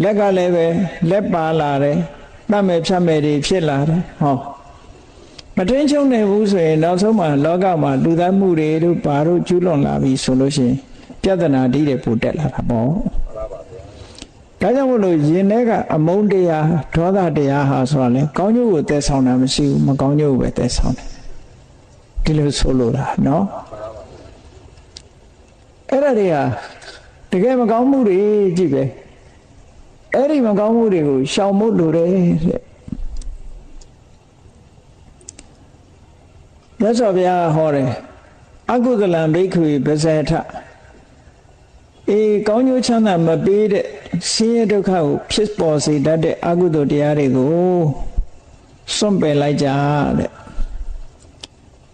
[SPEAKER 1] လက်ကလည်းပဲလက်ပါလာတယ်တတ်မဲ့ဖြတ်မဲ့တွေဖြစ်လာတယ်ဟောမထင်းချုံနေဘူးဆိုရင်နောက်ဆုံးမှာလောကမှာလူသားမှုတွေတို့ဘာတို့ကျူးလွန်လာပြီဆိုလို့ရှိရင်ပြဿနာတိတွေပိုတက်လာတာပေါ့ဒါကြောင့်မို့လို့ယင်ထဲကအမုန်းတရားဒေါသတရားဟာဆိုတာလေကောင်းကျိုးကိုတည်ဆောင်တာမရှိဘူးမကောင်းကျိုးကိုပဲတည်ဆောင်တယ်ဒီလိုဆိုလိုတာနော်အဲ့ဒါတွေကတကယ်မကောင်းမှုတွေကြည့်ပဲအဲ့ဒီမကောင်းမှုတွေကိုရှောင်ဖို့လိုတယ်တဲ့မြတ်စွာဘုရားဟောတယ်အကုသလံဘိက္ခဝေပဇေထကောင်းကျိုးချမ်းသာမပေးတဲ့ဆင်းရဲဒုက္ခကိုဖြစ်ပေါ်စေတတ်တဲ့အကုသိုလ်တရားတွေကိုစွန့်ပယ်လိုက်ကြတဲ့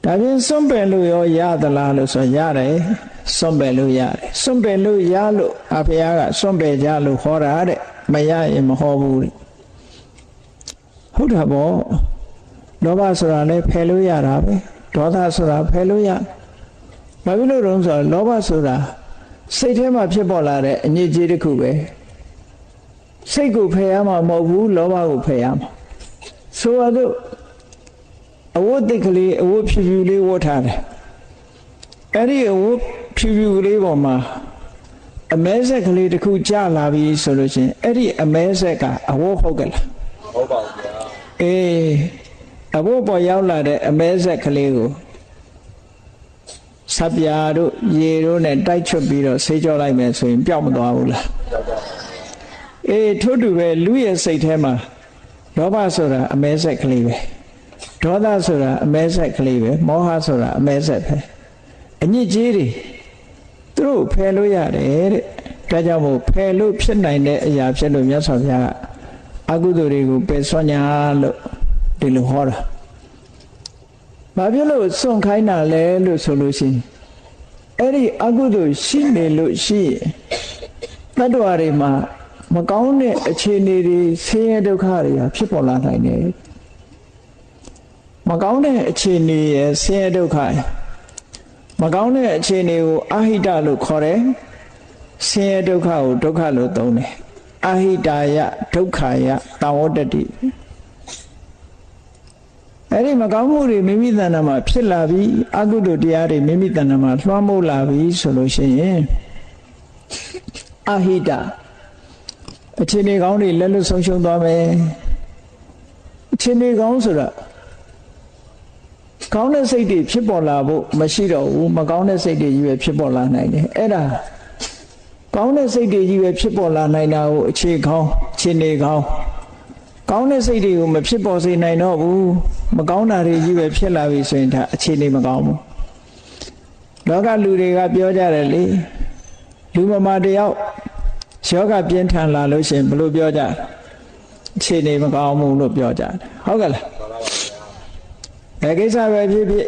[SPEAKER 1] ဒါပြင်စွန့်ပယ်လို့ရသလားလို့ဆိုရတယ်စွန့်ပယ်လို့ရတယ်စွန့်ပယ်လို့ရလို့ဘုရားကစွန့်ပယ်ကြလို့ဟောတာတဲ့မရရင်မဟောဘူး ဟုတ်တာပေါ့လောဘဆိုတာလည်းဖယ်လို့ရတာပဲဒေါသဆိုတာဖယ်လို့ရဘာဖြစ်လို့တော့ဆိုတော့လောဘဆိုတာစိတ်ထဲမှာဖြစ်ပေါ်လာတဲ့အညစ်အကြေးတစ်ခုပဲစိတ်ကိုဖယ်ရမှာမဟုတ်ဘူးလောဘကိုဖယ်ရမှာဆိုတော့အဝတ်တိတ်ကလေးအဝတ်ဖြူဖြူလေးဝတ်ထားတယ်အဲ့ဒီအဝတ်ဖြူဖြူလေးပေါ်မှာအမဲဆက်ကလေးတစ်ခုကျလာပြီဆိုလို့ရှိရင်အဲ့ဒီအမဲဆက်ကအဝတ်ဟုတ်ကလားဟုတ်ပါဘူးဗျာအေးအဝတ်ပေါ်ရောက်လာတဲ့အမဲဆက်ကလေးကိုဆပ်ပြာတို့ရေတို့နဲ့တိုက်ချွတ်ပြီးတော့ဆေးကြောလိုက်မယ်ဆိုရင်ပျောက်မသွားဘူးလားအေးထို့တူပဲလူရဲ့စိတ်ထဲမှာလောဘဆိုတာအမဲဆက်ကလေးပဲဒေါသဆိုတာအမဲဆက်ကလေးပဲမောဟဆိုတာအမဲဆက်ပဲအညစ်အကြေးတွေသူတို့ဖယ်လို့ရတယ်တဲ့ဒါကြောင့်မို့ဖယ်လို့ဖြစ်နိုင်တဲ့အရာဖြစ်လို့မြတ်စွာဘုရားကအကုသိုလ်တွေကိုပယ်စွန့်ညာလို့ဒီလိုဟောတာဘာဖြစ်လို့စွန့်ခိုင်းတာလဲလို့ဆိုလို့ရှိရင်အဲ့ဒီအကုသိုလ်ရှိနေလို့ရှိရင်တတ္တဝါတွေမှာမကောင်းတဲ့အခြေအနေတွေဆင်းရဲဒုက္ခတွေဖြစ်ပေါ်လာနိုင်တယ်မကောင်းတဲ့အခြေအနေရဲ့ဆင်းရဲဒုက္ခမကောင်းတဲ့အခြေအနေကိုအဟိတလို့ခေါ်တယ်ဆင်းရဲဒုက္ခကိုဒုက္ခလို့သုံးတယ်အဟိတာယဒုက္ခယတဝတ္တတိအဲ့ဒီမကောင်းမှုတွေမိမိတဏ္ဍာမှာဖြစ်လာပြီးအကုသိုလ်တရားတွေမိမိတဏ္ဍာမှာလွှမ်းမိုးလာပြီးဆိုလို့ရှိရင်အဟိတအခြေအနေကောင်းတွေလက်လွတ်ဆုံးရှုံးသွားမယ်အခြေအနေကောင်းဆိုတာကောင်းတဲ့စိတ်တွေဖြစ်ပေါ်လာဖို့မရှိတော့ဘူးမကောင်းတဲ့စိတ်တွေကြီးပဲဖြစ်ပေါ်လာနိုင်တယ်အဲ့ဒါကောင်းတဲ့စိတ်တွေကြီးပဲဖြစ်ပေါ်လာနိုင်တာကိုအခြေကောင်းအခြေအနေကောင်းကောင်းတဲ့စိတ်တွေကိုမဖြစ်ပေါ်စေနိုင်တော့ဘူးမကောင်းတာတွေကြီးပဲဖြစ်လာပြီဆိုရင်ဒါအခြေအနေမကောင်းဘူးလောကလူတွေကပြောကြတယ်လေလူမမာတယောက်ယောဂပြင်းထန်လာလို့ရှိရင်ဘယ်လိုပြောကြအခြေအနေမကောင်းဘူးလို့ပြောကြတယ်ဟုတ်ကဲ့လားဘယ်ကိစ္စပဲဖြစ်ဖြစ်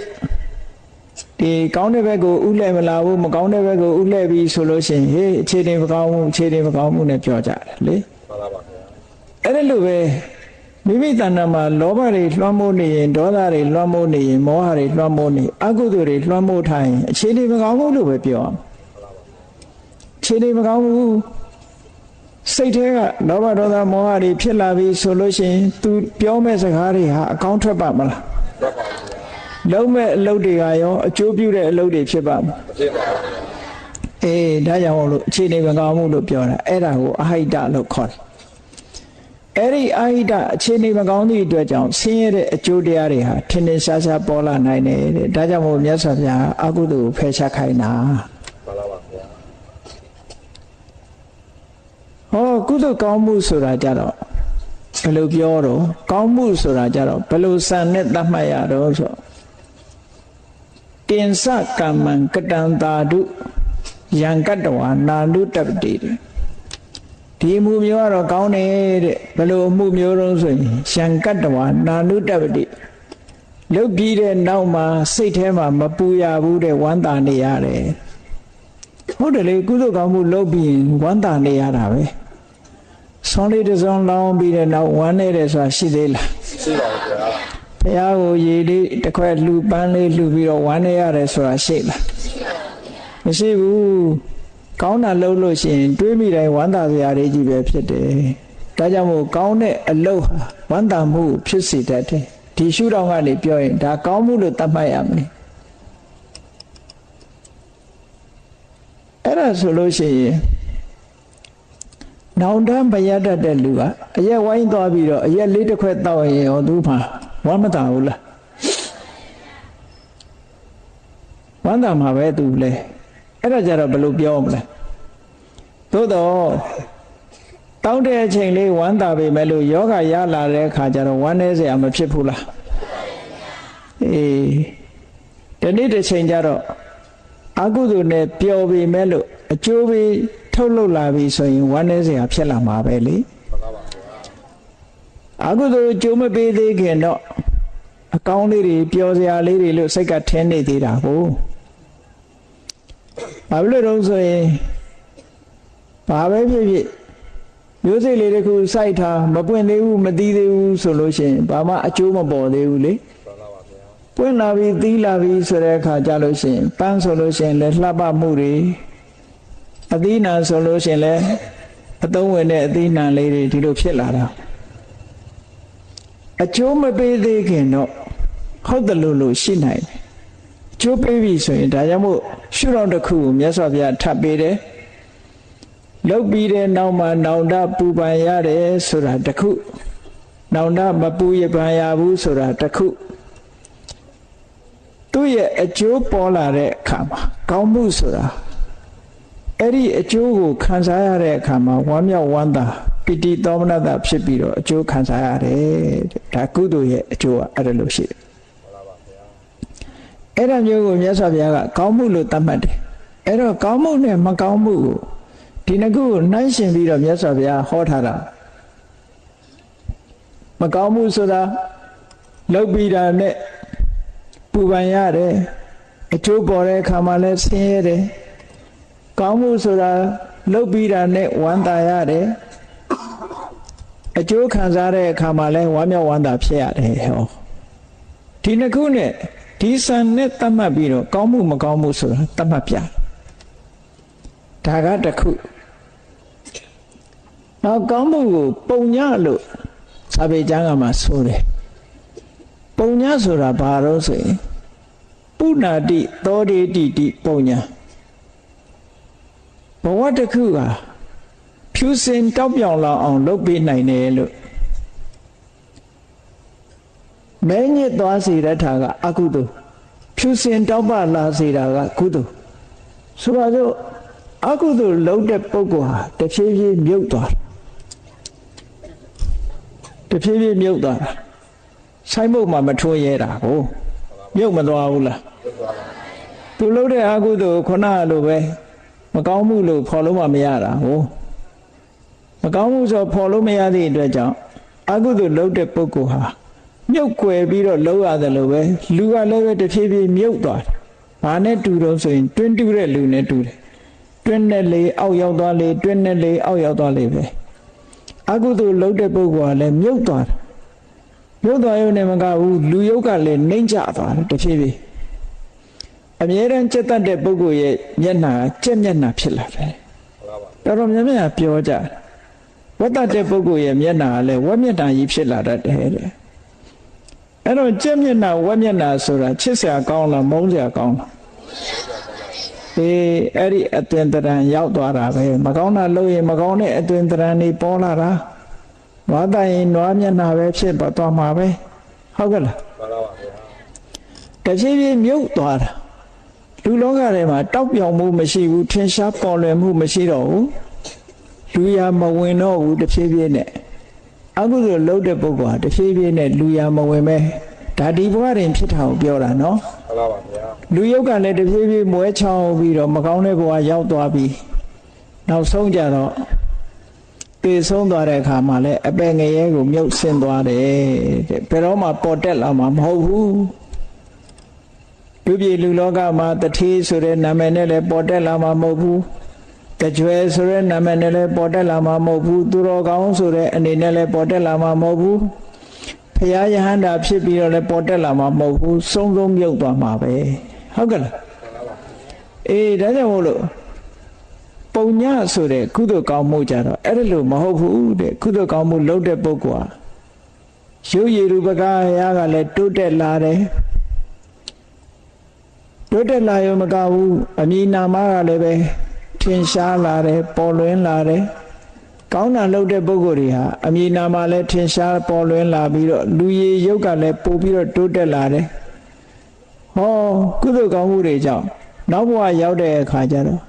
[SPEAKER 1] ဒီကောင်းတဲ့ဘက်ကိုဥလဲမလာဘူးမကောင်းတဲ့ဘက်ကိုဥလဲပြီးဆိုလို့ရှိရင်ဟေးအခြေအနေမကောင်းဘူးအခြေအနေမကောင်းဘူးနဲ့ပြောကြတယ်လေမှန်ပါပါဗျာအဲ့ဒါလိုပဲမိမိတဏ္ဍာမှာလောဘတွေလွှမ်းမိုးနေရင်ဒေါသတွေလွှမ်းမိုးနေရင်မောဟတွေလွှမ်းမိုးနေအကုသိုလ်တွေလွှမ်းမိုးထားရင်အခြေအနေမကောင်းဘူးလို့ပဲပြောအောင်အခြေအနေမကောင်းဘူးစိတ်ထဲကလောဘဒေါသမောဟတွေဖြစ်လာပြီဆိုလို့ရှိရင် तू ပြောမဲ့စကားတွေဟာအကောင်းထွက်ပါမလားထွက်ပါဘူးလုံးမဲ့အလုပ်တွေကရောအကျိုးပြုတဲ့အလုပ်တွေဖြစ်ပါမလားဖြစ်ပါဘူးအေးဒါကြောင့်လို့အခြေအနေမကောင်းဘူးလို့ပြောတာအဲ့ဒါကိုအဟိတလို့ခေါ်တယ်အဲ့ဒီအဟိတအခြေအနေမကောင်းသည့်အတွက်ကြောင့်ဆင်းရဲတဲ့အကျိုးတရားတွေဟာထင်ထင်ရှားရှားပေါ်လာနိုင်တယ်တဲ့ဒါကြောင့်မို့မြတ်စွာဘုရားအကုသိုလ်ကိုဖယ်ရှားခိုင်းတာမှန်ပါပါဗျာဟောကုသိုလ်ကောင်းမှုဆိုတာကြတော့ဘယ်လိုပြောတော့ကောင်းမှုဆိုတာကြတော့ဘယ်လိုစံနဲ့သတ်မှတ်ရတော့ဆိုတင်စကမ္မံကတံတာတုယံကတ္တဝါနာနုတ္တပတိဒီမှုမျိုးကတော့ကောင်းတယ်တဲ့ဘယ်လိုအမှုမျိုးတုံးဆိုရင်ယံကတ္တဝါနာနုတ္တပတိလုတ်ပြီးတဲ့နောက်မှာစိတ်ထဲမှာမပူရဘူးတဲ့ဝမ်းသာနေရတယ်ဟုတ်တယ်လေကုသိုလ်ကောင်းမှုလုပ်ပြီးရင်ဝမ်းသာနေရတာပဲဆောင်းလေးတစ်စုံလောင်းပြီးတဲ့နောက်ဝမ်းနေတယ်ဆိုတာရှိသေးလားရှိပါဘူးဗျာဘုရားကိုရေလေးတစ်ခွက်လှူပန်းလေးလှူပြီးတော့ဝမ်းနေရတယ်ဆိုတာရှိလားမရှိဘူးကောင်းတာလုပ်လို့ရှိရင်တွေးမိတိုင်းဝမ်းသာစရာတွေကြီးပဲဖြစ်တယ်ဒါကြောင့်မို့ကောင်းတဲ့အလုပ်ဟာဝမ်းသာမှုဖြစ်စေတတ်တယ်ဒီရှုထောင့်ကနေပြောရင်ဒါကောင်းမှုလို့သတ်မှတ်ရမယ်အဲ့ဒါဆိုလို့ရှိရင်နောင်တန်းပရတတ်တဲ့လူကအရက်ဝိုင်းသွားပြီးတော့အရက်လေးတစ်ခွက်တောက်ရင်ရောသူမှဝမ်းမသာဘူးလားဝမ်းသာမှာပဲသူလဲအဲ့ဒါကြတော့ဘယ်လိုပြောမလဲသို့တော့တောင်းတဲ့အချိန်လေးဝမ်းသာပေမဲ့လို့ယောဂရလာတဲ့အခါကျတော့ဝမ်းနည်းစရာမဖြစ်ဘူးလားအေးဒီနေ့တစ်ချိန်ကျတော့အကုသိုလ်နဲ့ပျော်ပေမဲ့လို့အကျိုးပေးထုတ်လုပ်လာပြီဆိုရင်ဝမ်းနည်းစရာဖြစ်လာမှာပဲလေအကုသိုလ်အကျိုးမပေးသေးခင်တော့အကောင်းလေးတွေပျော်စရာလေးတွေလို့စိတ်ကထင်းနေသေးတာကိုဘာလို့လဲတော့ဆိုရင်ဘာပဲဖြစ်ဖြစ် မျိုးစိတ်လေးတစ်ခုစိုက်ထားမပွင့်သေးဘူးမသီးသေးဘူးဆိုလို့ရှိရင်ဘာမှအကျိုးမပေါ်သေးဘူးလေပွင့်လာပြီသီးလာပြီဆိုတဲ့အခါကြလို့ရှိရင်ပန်းဆိုလို့ရှိရင်လည်းလှပမှုတွေအသီးနှံဆိုလို့ရှိရင်လည်းအသုံးဝင်တဲ့အသီးနှံလေးတွေဒီလိုဖြစ်လာတာအကျိုးမပေးသေးခင်တော့ဟုတ်တယ်လို့ရှိနိုင်တယ်အကျိုးပေးပြီဆိုရင်ဒါကြောင့်မို့ရှုတော်တစ်ခုကိုမြတ်စွာဘုရားထပ်ပေးတယ်လုတ်ပြီးတဲ့နောက်မှာနောင်တပူပန်ရတယ်ဆိုတာတစ်ခုနောင်တမပူရပန်ရဘူးဆိုတာတစ်ခုသူ့ရဲ့အကျိုးပေါ်လာတဲ့အခါမှာကောင်းမှုဆိုတာအဲ့ဒီအကျိုးကိုခံစားရတဲ့အခါမှာဝမ်းမြောက်ဝမ်းသာပိဋိသောမနတဖြစ်ပြီးတော့အကျိုးခံစားရတယ်ဒါကုသိုလ်ရဲ့အကျိုးကအဲ့ဒါလို့ရှိတယ်အဲ့ဒါမျိုးကိုမြတ်စွာဘုရားကကောင်းမှုလို့သတ်မှတ်တယ်အဲ့တော့ကောင်းမှုနဲ့မကောင်းမှုကိုဒီနှစ်ခုကိုနှိုင်းယှဉ်ပြီးတော့မြတ်စွာဘုရားဟောထားတာမကောင်းမှုဆိုတာလှုပ်ပြီးတာနဲ့ပူပန်ရတယ်အကျိုးပေါ်တဲ့အခါမှာလည်းဆင်းရဲတယ်ကောင်းမှုဆိုတာလှုပ်ပြီးတာနဲ့ဝမ်းသာရတယ်အကျိုးခံစားတဲ့အခါမှာလည်းဝမ်းမြောက်ဝမ်းသာဖြစ်ရတယ်ဟောဒီနှစ်ခုနဲ့ဒီစံနဲ့သတ်မှတ်ပြီးတော့ကောင်းမှုမကောင်းမှုဆိုတာသတ်မှတ်ပြဒါကတစ်ခုနောက်ကောင်းမှုကိုပုံညလို့စာပေကျမ်းကမှဆိုတယ်ပုံညဆိုတာဘာလို့ဆိုရင်ပုဏ္ဏတိသောတေတိတိပုံညဘဝတစ်ခုကဖြူစင်တောက်ပြောင်လောက်အောင်လုပ်ပေးနိုင်တယ်လို့မဲညစ်သွားစေတဲ့ထာကအကုသိုလ်ဖြူစင်တောက်ပလာစေတာကကုသိုလ်ဆိုပါစို့အကုသိုလ်လုပ်တဲ့ပုဂ္ဂိုလ်ဟာတဖြည်းဖြည်းမြုပ်သွားတဖြည်းဖြည်းမြုပ်သွားဆိုင်မုတ်မှာမထိုးရဲတာကိုမြုပ်မသွားဘူးလားသူလုပ်တဲ့အကုသိုလ်ခုနလိုပဲမကောင်းမှုလို့ဖော်လို့မရတာဟိုမကောင်းမှုဆိုဖော်လို့မရသည့်အတွက်ကြောင့်အကုသိုလ်လုပ်တဲ့ပုဂ္ဂိုလ်ဟာမြုပ်ကွယ်ပြီးတော့လုပ်ရတယ်လို့ပဲလူကလည်းပဲတဖြည်းဖြည်းမြုပ်သွားတယ်။ဘာနဲ့တူတော့ဆိုရင်တွင်းတူးတဲ့လူနဲ့တူတယ်။တွင်းနဲ့လေအောက်ရောက်သွားလေတွင်းနဲ့လေအောက်ရောက်သွားလေပဲ။အကုသိုလ်လုပ်တဲ့ပုဂ္ဂိုလ်ကလည်းမြုပ်သွားတယ်။မြုပ်သွားရုံနဲ့မကဘူးလူယုတ်ကလည်းနှိမ့်ကျသွားတယ်တဖြည်းဖြည်း။အမြဲတမ်းကြက်တတ်တဲ့ပုဂ္ဂိုလ်ရဲ့မျက်နှာကြက်မျက်နှာဖြစ်လာတယ်။တော်တော်များများပြောကြတယ်။ဝတ်တတ်တဲ့ပုဂ္ဂိုလ်ရဲ့မျက်နှာကလည်းဝက်မျက်နှာကြီးဖြစ်လာတတ်တယ်တဲ့။အဲ့တော့ကြက်မျက်နှာဝက်မျက်နှာဆိုတာချစ်စရာကောင်းလားမုန်းစရာကောင်းလားအဲ့ဒီအသွင်တရံရောက်သွားတာပဲမကောင်းတာလုပ်ရင်မကောင်းတဲ့အသွင်တရံတွေပေါ်လာတာနွားတိုင်ရင်နွားမျက်နှာပဲဖြစ်သွားမှာပဲဟုတ်ကဲ့လားမှန်ပါပါဗျာတဖြည်းဖြည်းမြုပ်သွားတာလူလောကထဲမှာတောက်ပြောင်မှုမရှိဘူးထင်ရှားပေါ်လွင်မှုမရှိတော့ဘူးလူရမဝင်တော့ဘူးတဖြည်းဖြည်းနဲ့အကုသိုလ်လုပ်တဲ့ပုဂ္ဂိုလ်ဟာတဖြည်းဖြည်းနဲ့လူရမဝင်ပဲဒါဒီဘဝတွင်ဖြစ်တာကိုပြောတာနော်မှန်ပါပါဗျာလူယုတ်ကလည်းတဖြည်းဖြည်းမွဲချောင်းပြီးတော့မကောင်းတဲ့ဘဝရောက်သွားပြီးနောက်ဆုံးကြတော့ပြေဆုံးသွားတဲ့အခါမှာလည်းအပယ်ငရဲကိုမြုပ်ဆင်းသွားတယ်တဲ့ဘယ်တော့မှပေါ်တက်လာမှာမဟုတ်ဘူးလူပြည်လူလောကမှာတတိဆိုတဲ့နာမည်နဲ့လည်းပေါ်တက်လာမှာမဟုတ်ဘူးတကြွယ်ဆိုတဲ့နာမည်နဲ့လည်းပေါ်တက်လာမှာမဟုတ်ဘူးသူတော်ကောင်းဆိုတဲ့အနေနဲ့လည်းပေါ်တက်လာမှာမဟုတ်ဘူးဖရာယဟန္တာဖြစ်ပြီးတော့လည်းပေါ်တက်လာမှာမဟုတ်ဘူးစုံစုံမြုပ်သွားမှာပဲဟုတ်ကဲ့လားအေးဒါကြောင့်မို့လို့ပုံညဆိုတဲ့ကုသိုလ်ကောင်းမှုကြတော့အဲ့ဒါလို့မဟုတ်ဘူးတဲ့ကုသိုလ်ကောင်းမှုလုပ်တဲ့ပုဂ္ဂိုလ်ဟာရုပ်ရည်ရူပကာယကလည်းတိုးတက်လာတယ်တိုးတက်လာရုံမကဘူးအမည်နာမကလည်းပဲထင်ရှားလာတယ်ပေါ်လွင်လာတယ်ကောင်းတာလုပ်တဲ့ပုဂ္ဂိုလ်တွေဟာအမည်နာမလည်းထင်ရှားပေါ်လွင်လာပြီးတော့လူရည်ရုပ်ကလည်းပို့ပြီးတော့တိုးတက်လာတယ်ဟောကုသိုလ်ကောင်းမှုတွေကြောင့်နောက်ဘဝရောက်တဲ့အခါကျတော့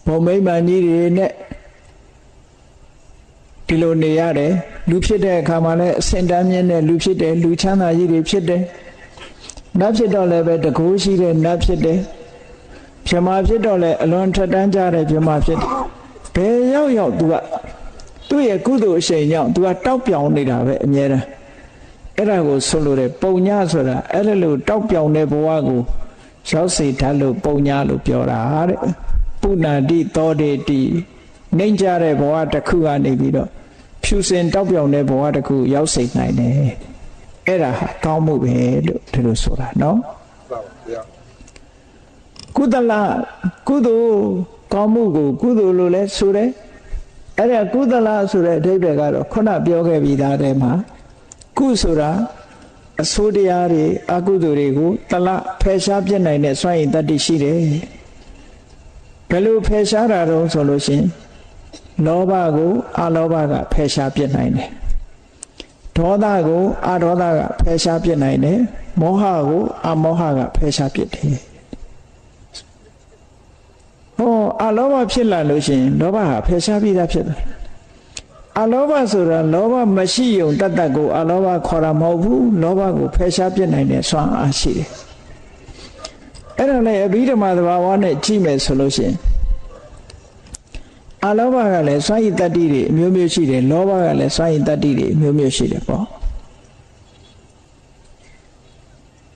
[SPEAKER 1] ဘုံမိမ္မာကြီးတွေနဲ့ဒီလိုနေရတယ်လူဖြစ်တဲ့အခါမှာလည်းအစင်တန်းမြင့်တဲ့လူဖြစ်တယ်လူချမ်းသာကြီးတွေဖြစ်တယ်နတ်ဖြစ်တော့လည်းပဲတကိုးရှိတဲ့နတ်ဖြစ်တယ်ပြမဖြစ်တော့လည်းအလွန်ထက်တန်းကြတဲ့ပြမဖြစ်တယ်ဘယ်ရောက်ရောက် तू ကသူ့ရဲ့ကုသိုလ်အရှိန်ကြောင့် तू ကတောက်ပြောင်နေတာပဲအမြဲတမ်းအဲ့ဒါကိုဆိုလို့တဲ့ပုံညဆိုတာအဲ့ဒါလို့တောက်ပြောင်တဲ့ဘဝကိုရောက်စေတတ်လို့ပုံညလို့ပြောတာတဲ့ပုဏ္ဏတိသောတေတိ နှိမ့်ကြတဲ့ဘဝတစ်ခုကနေပြီးတော့ဖြူစင်တောက်ပြောင်တဲ့ဘဝတစ်ခုရောက်စေနိုင်တယ်အဲ့ဒါဟာကောင်းမှုပဲလို့ဒီလိုဆိုတာနော်ကုသလကုသိုလ်ကောင်းမှုကိုကုသိုလ်လို့လဲဆိုတယ်အဲ့ဒါကုသလဆိုတဲ့အဓိပ္ပာယ်ကတော့ခုနပြောခဲ့ပြီးသားတဲ့မှာကုဆိုတာအဆိုးတရားတွေအကုသိုလ်တွေကိုတလဖယ်ရှားပြစ်နိုင်တဲ့စွမ်းရည်တတ္တိရှိတယ်ဘယ်လိုဖယ်ရှားတာတော့ဆိုလို့ရှိရင်လောဘကိုအလောဘကဖယ်ရှားပြစ်နိုင်တယ်ဒေါသကိုအဒေါသကဖယ်ရှားပြစ်နိုင်တယ်မောဟကိုအမောဟကဖယ်ရှားပြစ်တယ်အလောဘဖြစ်လာလို့ရှိရင်လောဘဟာဖယ်ရှားပြီးသားဖြစ်တယ်အလောဘဆိုတာလောဘမရှိုံတတ်တတ်ကိုအလောဘခေါ်တာမဟုတ်ဘူးလောဘကိုဖယ်ရှားပြစ်နိုင်တဲ့စွမ်းအားရှိတယ်အဲ့ဒါလည်းအဘိဓမ္မာသဘာဝနဲ့ကြည့်မယ်ဆိုလို့ရှိရင်အလောဘကလည်းစွမ်းရည်တတ္တိတွေအမျိုးမျိုးရှိတယ်လောဘကလည်းစွမ်းရည်တတ္တိတွေအမျိုးမျိုးရှိတယ်ပေါ့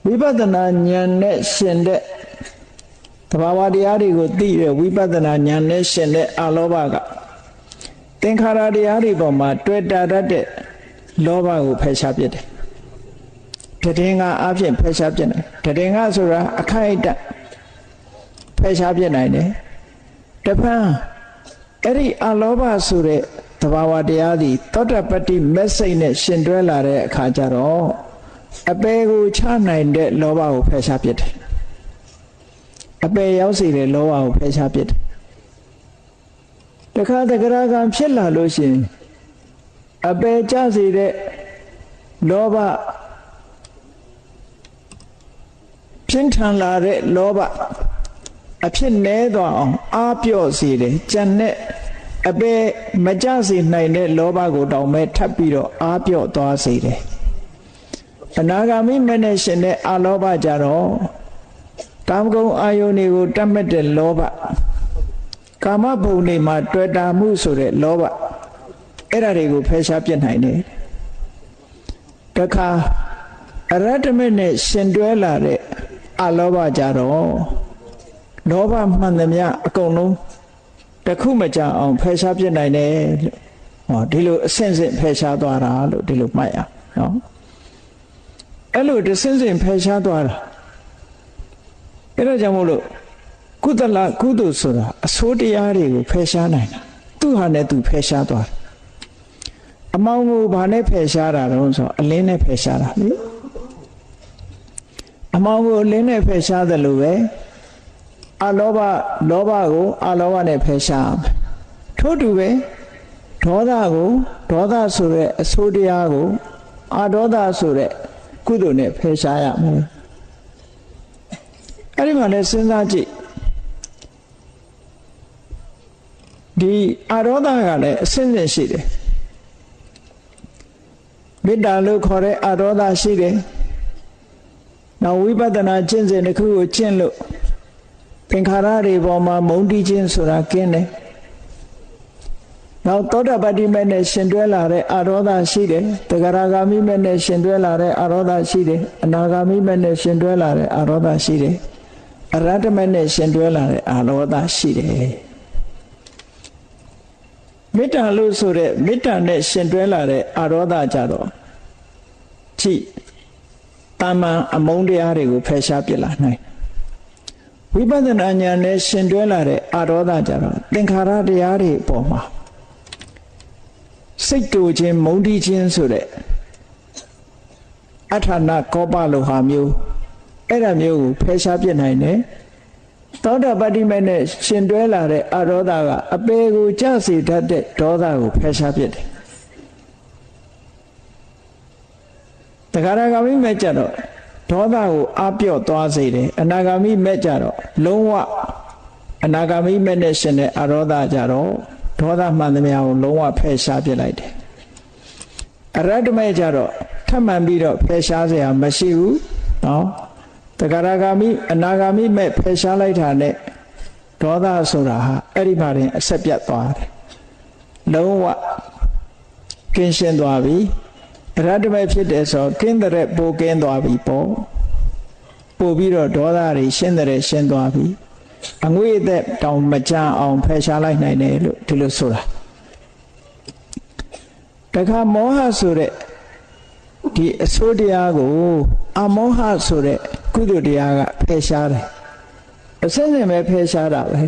[SPEAKER 1] ဝိပဿနာဉာဏ်နဲ့ရှင်တဲ့သဘာဝတရားတွေကိုသိတဲ့ဝိပဿနာဉာဏ်နဲ့ရှင်တဲ့အလောဘကသင်္ခါရတရားတွေပေါ်မှာတွေ့တာတတ်တဲ့လောဘကိုဖယ်ရှားပြစ်တယ်တည်ငါအဖြစ်ဖယ်ရှားပြစ်နိုင်တည်ငါဆိုတာအခိုက်အတန့်ဖယ်ရှားပြစ်နိုင်တယ်တပန်းအဲ့ဒီအလောဘဆိုတဲ့သဘာဝတရားသည်သောတပတ္တိမက်စိတ်နဲ့ရှင်တွဲလာတဲ့အခါကျတော့အပေကိုချနိုင်တဲ့လောဘကိုဖယ်ရှားပြစ်တယ်အပေရောက်စေတဲ့လောဘကိုဖယ်ရှားပြစ်တယ်တခါတဂရကံဖြစ်လာလို့ရှိရင်အပေကျစေတဲ့လောဘပြင်းထန်လာတဲ့လောဘအဖြစ်နဲသွားအောင်အားပြော့စေတယ်ကြံတဲ့အပေမကြစေနိုင်တဲ့လောဘကိုတောင်မဲ့ထပ်ပြီးတော့အားပြော့သွားစေတယ်အနာဂါမိမနဲ့ရှင်တဲ့အလောဘကြတော့ကာမဂုဏ်အာယုန်တွေကိုတတ်မဲ့တဲ့လောဘကာမဘုံတွေမှာတွေ့တာမှုဆိုတဲ့လောဘအဲ့ဒါတွေကိုဖယ်ရှားပြစ်နိုင်တယ်တခါအရတ္တမနဲ့ရှင်တွဲလာတဲ့အလောဘကြတော့လောဘမှန်သမျှအကုန်လုံးတခုမကြအောင်ဖယ်ရှားပြစ်နိုင်တယ်လို့ဒီလိုအဆင့်ဆင့်ဖယ်ရှားသွားတာလို့ဒီလိုမှတ်ရနော်အဲ့လိုတစ်ဆင့်ဆင့်ဖယ်ရှားသွားတာအဲ့ဒါကြောင့်မို့လို့ကုသလကုသိုလ်ဆိုတာအဆိုးတရားတွေကိုဖယ်ရှားနိုင်တာသူ့ဟာနဲ့သူဖယ်ရှားသွားတယ်အမောင်ကိုဘာနဲ့ဖယ်ရှားတာတော့ဆိုအလင်းနဲ့ဖယ်ရှားတာလေအမောင်ကိုအလင်းနဲ့ဖယ်ရှားတယ်လို့ပဲအလောဘလောဘကိုအလောဘနဲ့ဖယ်ရှားထို့တူပဲဒေါသကိုဒေါသဆိုတဲ့အဆိုးတရားကိုအဒေါသဆိုတဲ့ကုသိုလ်နဲ့ဖယ်ရှားရမယ်အဲ့ဒီမှာလည်းစဉ်းစားကြည့်ဒီအဒေါသကလည်းအစဉ်စဉ်ရှိတယ်မေတ္တာလို့ခေါ်တဲ့အဒေါသရှိတယ်နောက်ဝိပဿနာကျင့်စဉ်တစ်ခုကိုကျင့်လို့သင်္ခါရတွေပေါ်မှာမုန်းတီးခြင်းဆိုတာကင်းတယ်နောက်သောတာပတ္တိမဲ့နဲ့ရှင်တွဲလာတဲ့အဒေါသရှိတယ်တဂရဂါမိမဲ့နဲ့ရှင်တွဲလာတဲ့အဒေါသရှိတယ်အနာဂါမိမဲ့နဲ့ရှင်တွဲလာတဲ့အဒေါသရှိတယ်အရဟတမဲ့နဲ့ရှင်တွဲလာတဲ့အဒေါသရှိတယ်မေတ္တာလို့ဆိုတဲ့မေတ္တာနဲ့ရှင်တွဲလာတဲ့အဒေါသကြတော့ကြည့်တာမန်အမုန်းတရားတွေကိုဖယ်ရှားပြစ်လာနိုင်ဝိပဿနာဉာဏ်နဲ့ရှင်တွဲလာတဲ့အဒေါသကြတော့သင်္ခါရတရားတွေအပေါ်မှာစိတ်တူခြင်းမုန်းတီးခြင်းဆိုတဲ့အထာဏကောပလိုဟာမျိုးအဲ့ဒါမျိုးကိုဖယ်ရှားပြစ်နိုင်တယ်သောတာပတ္တိမေနဲ့ရှင်တွဲလာတဲ့အဒေါသကအပေကိုကြစေတတ်တဲ့ဒေါသကိုဖယ်ရှားပြစ်တယ်တဂရဂါမိမဲ့ကြတော့ဒေါသကိုအပြော့သွားစေတယ်အနာဂါမိမဲ့ကြတော့လုံးဝအနာဂါမိမဲ့နဲ့ရှင်တဲ့အဒေါသကြတော့ဒေါသမှန်သမျှကိုလုံးဝဖယ်ရှားပြစ်လိုက်တယ်အရဟတမဲ့ကြတော့ထပ်မှန်ပြီးတော့ဖယ်ရှားเสียမရှိဘူးနော်တဂရဂါမိအနာဂါမိမဲ့ဖယ်ရှားလိုက်တာနဲ့ဒေါသဆိုတာဟာအဲ့ဒီမှာတင်အဆက်ပြတ်သွားတယ်လုံးဝကင်းရှင်းသွားပြီအရဟတမဲ့ဖြစ်တယ်ဆိုကင်းတဲ့ပိုကင်းသွားပြီပေါ့ပို့ပြီးတော့ဒေါသတွေရှင်းတဲ့ရှင်းသွားပြီ အငွေ့သက်တောင်မကြအောင်ဖယ်ရှားလိုက်နိုင်တယ်လို့ဒီလိုဆိုတာတခါမောဟဆိုတဲ့ဒီအစိုးတရားကိုအမောဟဆိုတဲ့ကုသိုလ်တရားကဖယ်ရှားတယ်အစင်းစင်ပဲဖယ်ရှားတာပဲ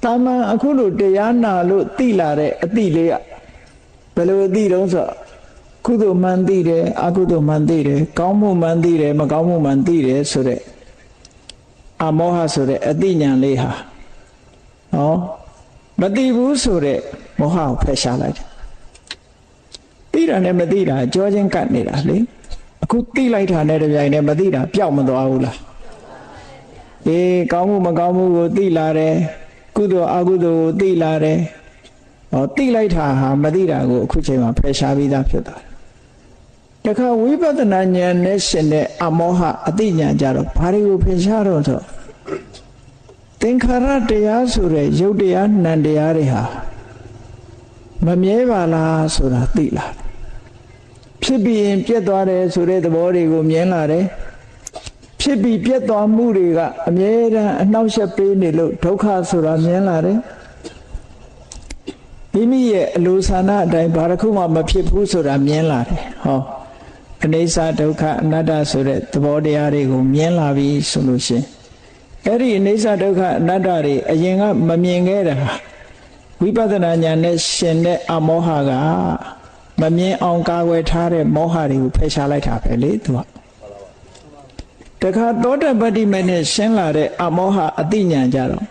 [SPEAKER 1] တာမန်အခုလိုတရားနာလို့သိလာတဲ့အသိလေးကဘယ်လိုအသိတုံးဆိုကုသိုလ်မှန်သိတယ်အကုသိုလ်မှန်သိတယ်ကောင်းမှုမှန်သိတယ်မကောင်းမှုမှန်သိတယ်ဆိုတဲ့အမောဟဆိုတဲ့အသိဉာဏ်လေးဟာမသိဘူးဆိုတဲ့မောဟကိုဖယ်ရှားလိုက်တယ်သိတာနဲ့မသိတာကြောချင်းကပ်နေတာလေအခုသိလိုက်တာနဲ့တပြိုင်တည်းမသိတာပျောက်မသွားဘူးလားကောင်းမှုမကောင်းမှုကိုသိလာတယ်ကုသိုလ်အကုသိုလ်ကိုသိလာတယ်သိလိုက်တာဟာမသိတာကိုအခုချိန်မှာဖယ်ရှားပြီးသားဖြစ်သွားတယ်တခါဝိပဿနာဉာဏ်နဲ့ရှင်တဲ့အမောဟအသိဉာဏ်ကြတော့ဘာတွေကိုဖယ်ရှားတော့ဆိုသင်္ခါရတရားဆိုတဲ့ရုပ်တရားနံတရားတွေဟာမမြဲပါလားဆိုတာသိလာဖြစ်ပြီးရင်ပြတ်သွားတယ်ဆိုတဲ့သဘောတွေကိုမြင်လာတယ်ဖြစ်ပြီးပြတ်သွားမှုတွေကအမြဲတမ်းအနှောက်အယှက်ပေးနေလို့ဒုက္ခဆိုတာမြင်လာတယ်မိမိရဲ့အလိုဆန္ဒအတိုင်းဘာတစ်ခုမှမဖြစ်ဘူးဆိုတာမြင်လာတယ်အနိစ္စဒုက္ခအနတ္တဆိုတဲ့သဘောတရားတွေကိုမြင်လာပြီဆိုလို့ရှိရင်အဲ့ဒီအနိစ္စဒုက္ခအနတ္တတွေအရင်ကမမြင်ခဲ့တာဝိပဿနာဉာဏ်နဲ့ရှင်တဲ့အမောဟကမမြင်အောင်ကာကွယ်ထားတဲ့မောဟတွေကိုဖယ်ရှားလိုက်တာပဲလေသူကတခါသောတပတ္တိမေနဲ့ရှင်းလာတဲ့အမောဟအသိဉာဏ်ကြတော့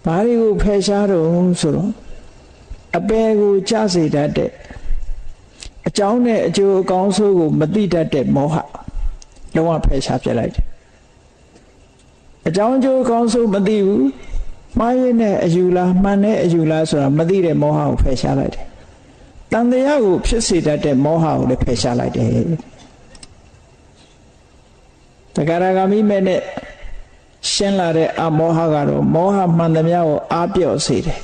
[SPEAKER 1] ဘာတွေကိုဖယ်ရှားတော့ဆိုတော့အပယ်ကိုကြစေတတ်တဲ့အကြောင်းနဲ့အကျိုးအကောင်းဆိုးကိုမသိတတ်တဲ့မောဟလုံးဝဖယ်ရှားပြလိုက်တယ်အကြောင်းအကျိုးအကောင်းဆိုးမသိဘူးမှားရင်းနဲ့အယူလားမှန်တဲ့အယူလားဆိုတာမသိတဲ့မောဟကိုဖယ်ရှားလိုက်တယ်တန်တရားကိုဖြစ်စေတတ်တဲ့မောဟကိုလည်းဖယ်ရှားလိုက်တယ်တဂရဂမိမဲ့နဲ့ရှင်းလာတဲ့အမောဟကတော့မောဟမှန်သမျှကိုအားပြော့စေတယ်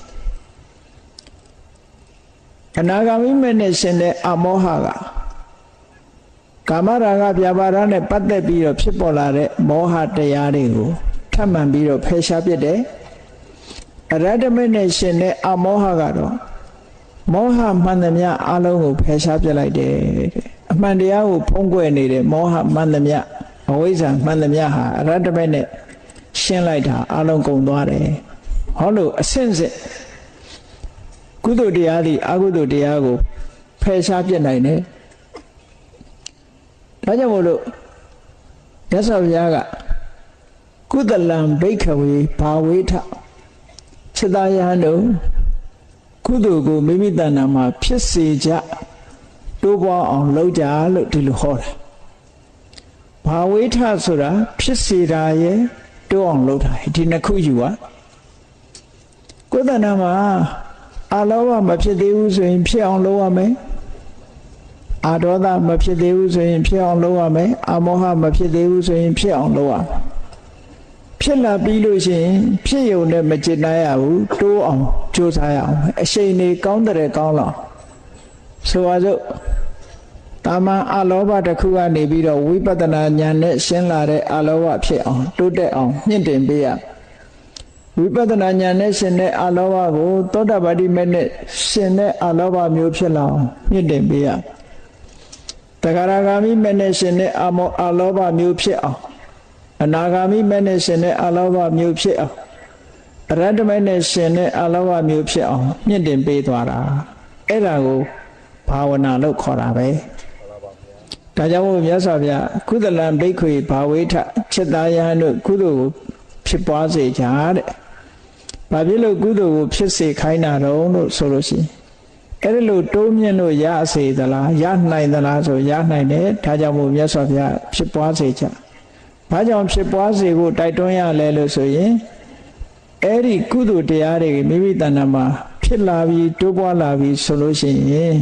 [SPEAKER 1] အနာဂမိမဲ့နဲ့ရှင်းတဲ့အမောဟကကာမရာဂဗျာပါဒနဲ့ပတ်သက်ပြီးတော့ဖြစ်ပေါ်လာတဲ့မောဟတရားတွေကိုထပ်မံပြီးတော့ဖယ်ရှားပြစ်တယ်အရဟတမေနဲ့ရှင်တဲ့အမောဟကတော့မောဟမှန်သမျှအလုံးကိုဖယ်ရှားပြလိုက်တယ်အမှန်တရားကိုဖုံးကွယ်နေတဲ့မောဟမှန်သမျှအဝိဇ္ဇာမှန်သမျှဟာအရဟတမေနဲ့ရှင်းလိုက်တာအလုံးကုန်သွားတယ်ဟောလို့အစင့်စစ်ကုသိုလ်တရားတွေအကုသိုလ်တရားကိုဖယ်ရှားပြစ်နိုင်တယ်ဒါကြောင့်မို့လို့မြတ်စွာဘုရားကကုသလံဘိက္ခဝေဘာဝေထခြေသားရဟန်းတို့ကုသိုလ်ကိုမိမိတဏ္ဍာမှာဖြစ်စေကြတိုးပွားအောင်လုပ်ကြလို့ဒီလိုဟောတာဘာဝေထဆိုတာဖြစ်စေတာရဲ့တိုးအောင်လုပ်တာဒီနှစ်ခုယူပါကိုယ်တဏ္ဍာမှာအာလောဘမဖြစ်သေးဘူးဆိုရင်ဖြစ်အောင်လုပ်ရမယ်အာဒေါသမဖြစ်သေးဘူးဆိုရင်ဖြစ်အောင်လုပ်ရမယ်အာမောဟမဖြစ်သေးဘူးဆိုရင်ဖြစ်အောင်လုပ်ရမယ်ဖြစ်လာပြီးလို့ရှိရင်ဖြစ်ရုံနဲ့မကျေနပ်ရဘူးတိုးအောင်ကြိုးစားရအောင်အရှိန်နေကောင်းတဲ့ကောင်းလောက်ဆိုပါစို့တာမန်အလောဘတစ်ခုကနေပြီးတော့ဝိပဿနာဉာဏ်နဲ့ရှင်းလာတဲ့အလောဘဖြစ်အောင်တိုးတက်အောင်မြင့်တင်ပေးရဝိပဿနာဉာဏ်နဲ့ရှင်တဲ့အလောဘကိုသောတာပတိမေနဲ့ရှင်တဲ့အလောဘမျိုးဖြစ်လာအောင်မြင့်တင်ပေးရတဂရဂါမိမေနဲ့ရှင်တဲ့အလောဘမျိုးဖြစ်အောင်အနာဂါမိမေနဲ့ရှင်တဲ့အလောဘမျိုးဖြစ်အောင်အရဟတမေနဲ့ရှင်တဲ့အလောဘမျိုးဖြစ်အောင်မြင့်တင်ပေးသွားတာအဲ့ဒါကိုဘာဝနာလို့ခေါ်တာပဲဒါကြောင့်မို့မြတ်စွာဘုရားကုသလံဘိက္ခွေဘာဝေထจิตသားယဟန်တို့ကုသိုလ်ကိုဖြစ်ပွားစေကြတဲ့ဘာဖြစ်လို့ကုသိုလ်ကိုဖြစ်စေခိုင်းတာတော့လို့ဆိုလို့ရှိရင်အဲ့ဒီလိုတိုးမြင့်လို့ရစေသလားရနိုင်သလားဆိုရနိုင်တယ်ဒါကြောင့်မို့မြတ်စွာဘုရားဖြစ်ပွားစေကြဘာကြောင့်ဖြစ်ပွားစေဖို့တိုက်တွန်းရလဲလို့ဆိုရင်အဲ့ဒီကုသိုလ်တရားတွေမိမိတဏ္ဍာမှာဖြစ်လာပြီးတိုးပွားလာပြီးဆိုလို့ရှိရင်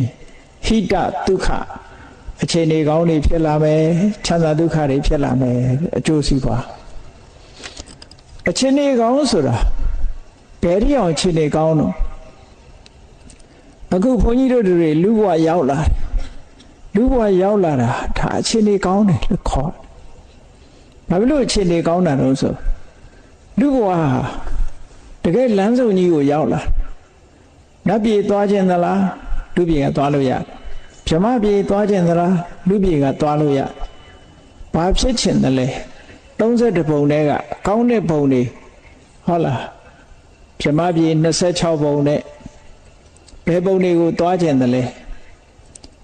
[SPEAKER 1] ဟိတဒုက္ခအခြေအနေကောင်းတွေဖြစ်လာမယ်ချမ်းသာဒုက္ခတွေဖြစ်လာမယ်အကျိုးစီးပွားအခြေအနေကောင်းဆိုတာဘယ်ဒီအောင်အခြေအနေကောင်းတော့အခုဘုန်းကြီးတို့တွေလူဘဝရောက်လာလူဘဝရောက်လာတာဒါအခြေအနေကောင်းတယ်လို့ခေါ်ဘာဖြစ်လို့အခြေအနေကောင်းတာလို့ဆို လူဘဝတကယ်လမ်းစုံကြီးကိုရောက်လာနတ်ပြည်သွားခြင်းသလားလူပြည်ကသွားလို့ရဗြဟ္မပြည်သွားခြင်းသလားလူပြည်ကသွားလို့ရဘာဖြစ်ချင်တယ်လဲ32ပုံတွေကကောင်းတဲ့ပုံတွေဟုတ်လားဗြဟ္မပြည်26ပုံနဲ့ဘယ်ပုံတွေကိုသွားခြင်းတယ်လဲ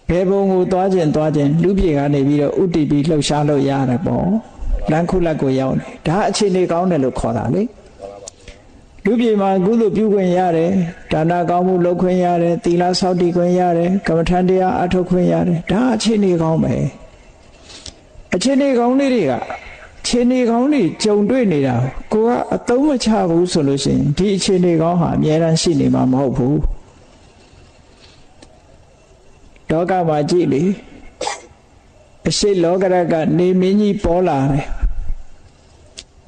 [SPEAKER 1] ဘယ်ပုံကိုသွားခြင်းလူပြည်ကနေပြီးတော့ဥတီပြီးလှုပ်ရှားလို့ရတယ်ပေါ့လမ်းခုလက်ကိုရောက်နေဒါအခြေအနေကောင်းတယ်လို့ခေါ်တာလေလူပြည်မှာကုသိုလ်ပြုခွင့်ရတယ်ဒါနကောင်းမှုလုပ်ခွင့်ရတယ်သီလဆောက်တည်ခွင့်ရတယ်ကမ္မထံတရားအထုတ်ခွင့်ရတယ်ဒါအခြေအနေကောင်းပဲအခြေအနေကောင်းလေးတွေကအခြေအနေကောင်းတွေကြုံတွေ့နေတာကိုကအသုံးမချဘူးဆိုလို့ရှိရင်ဒီအခြေအနေကောင်းဟာအများအားရှိနေမှာမဟုတ်ဘူးလောကမှာကြည့်လေအရှိလောကရကနေမင်းကြီးပေါ်လာတယ်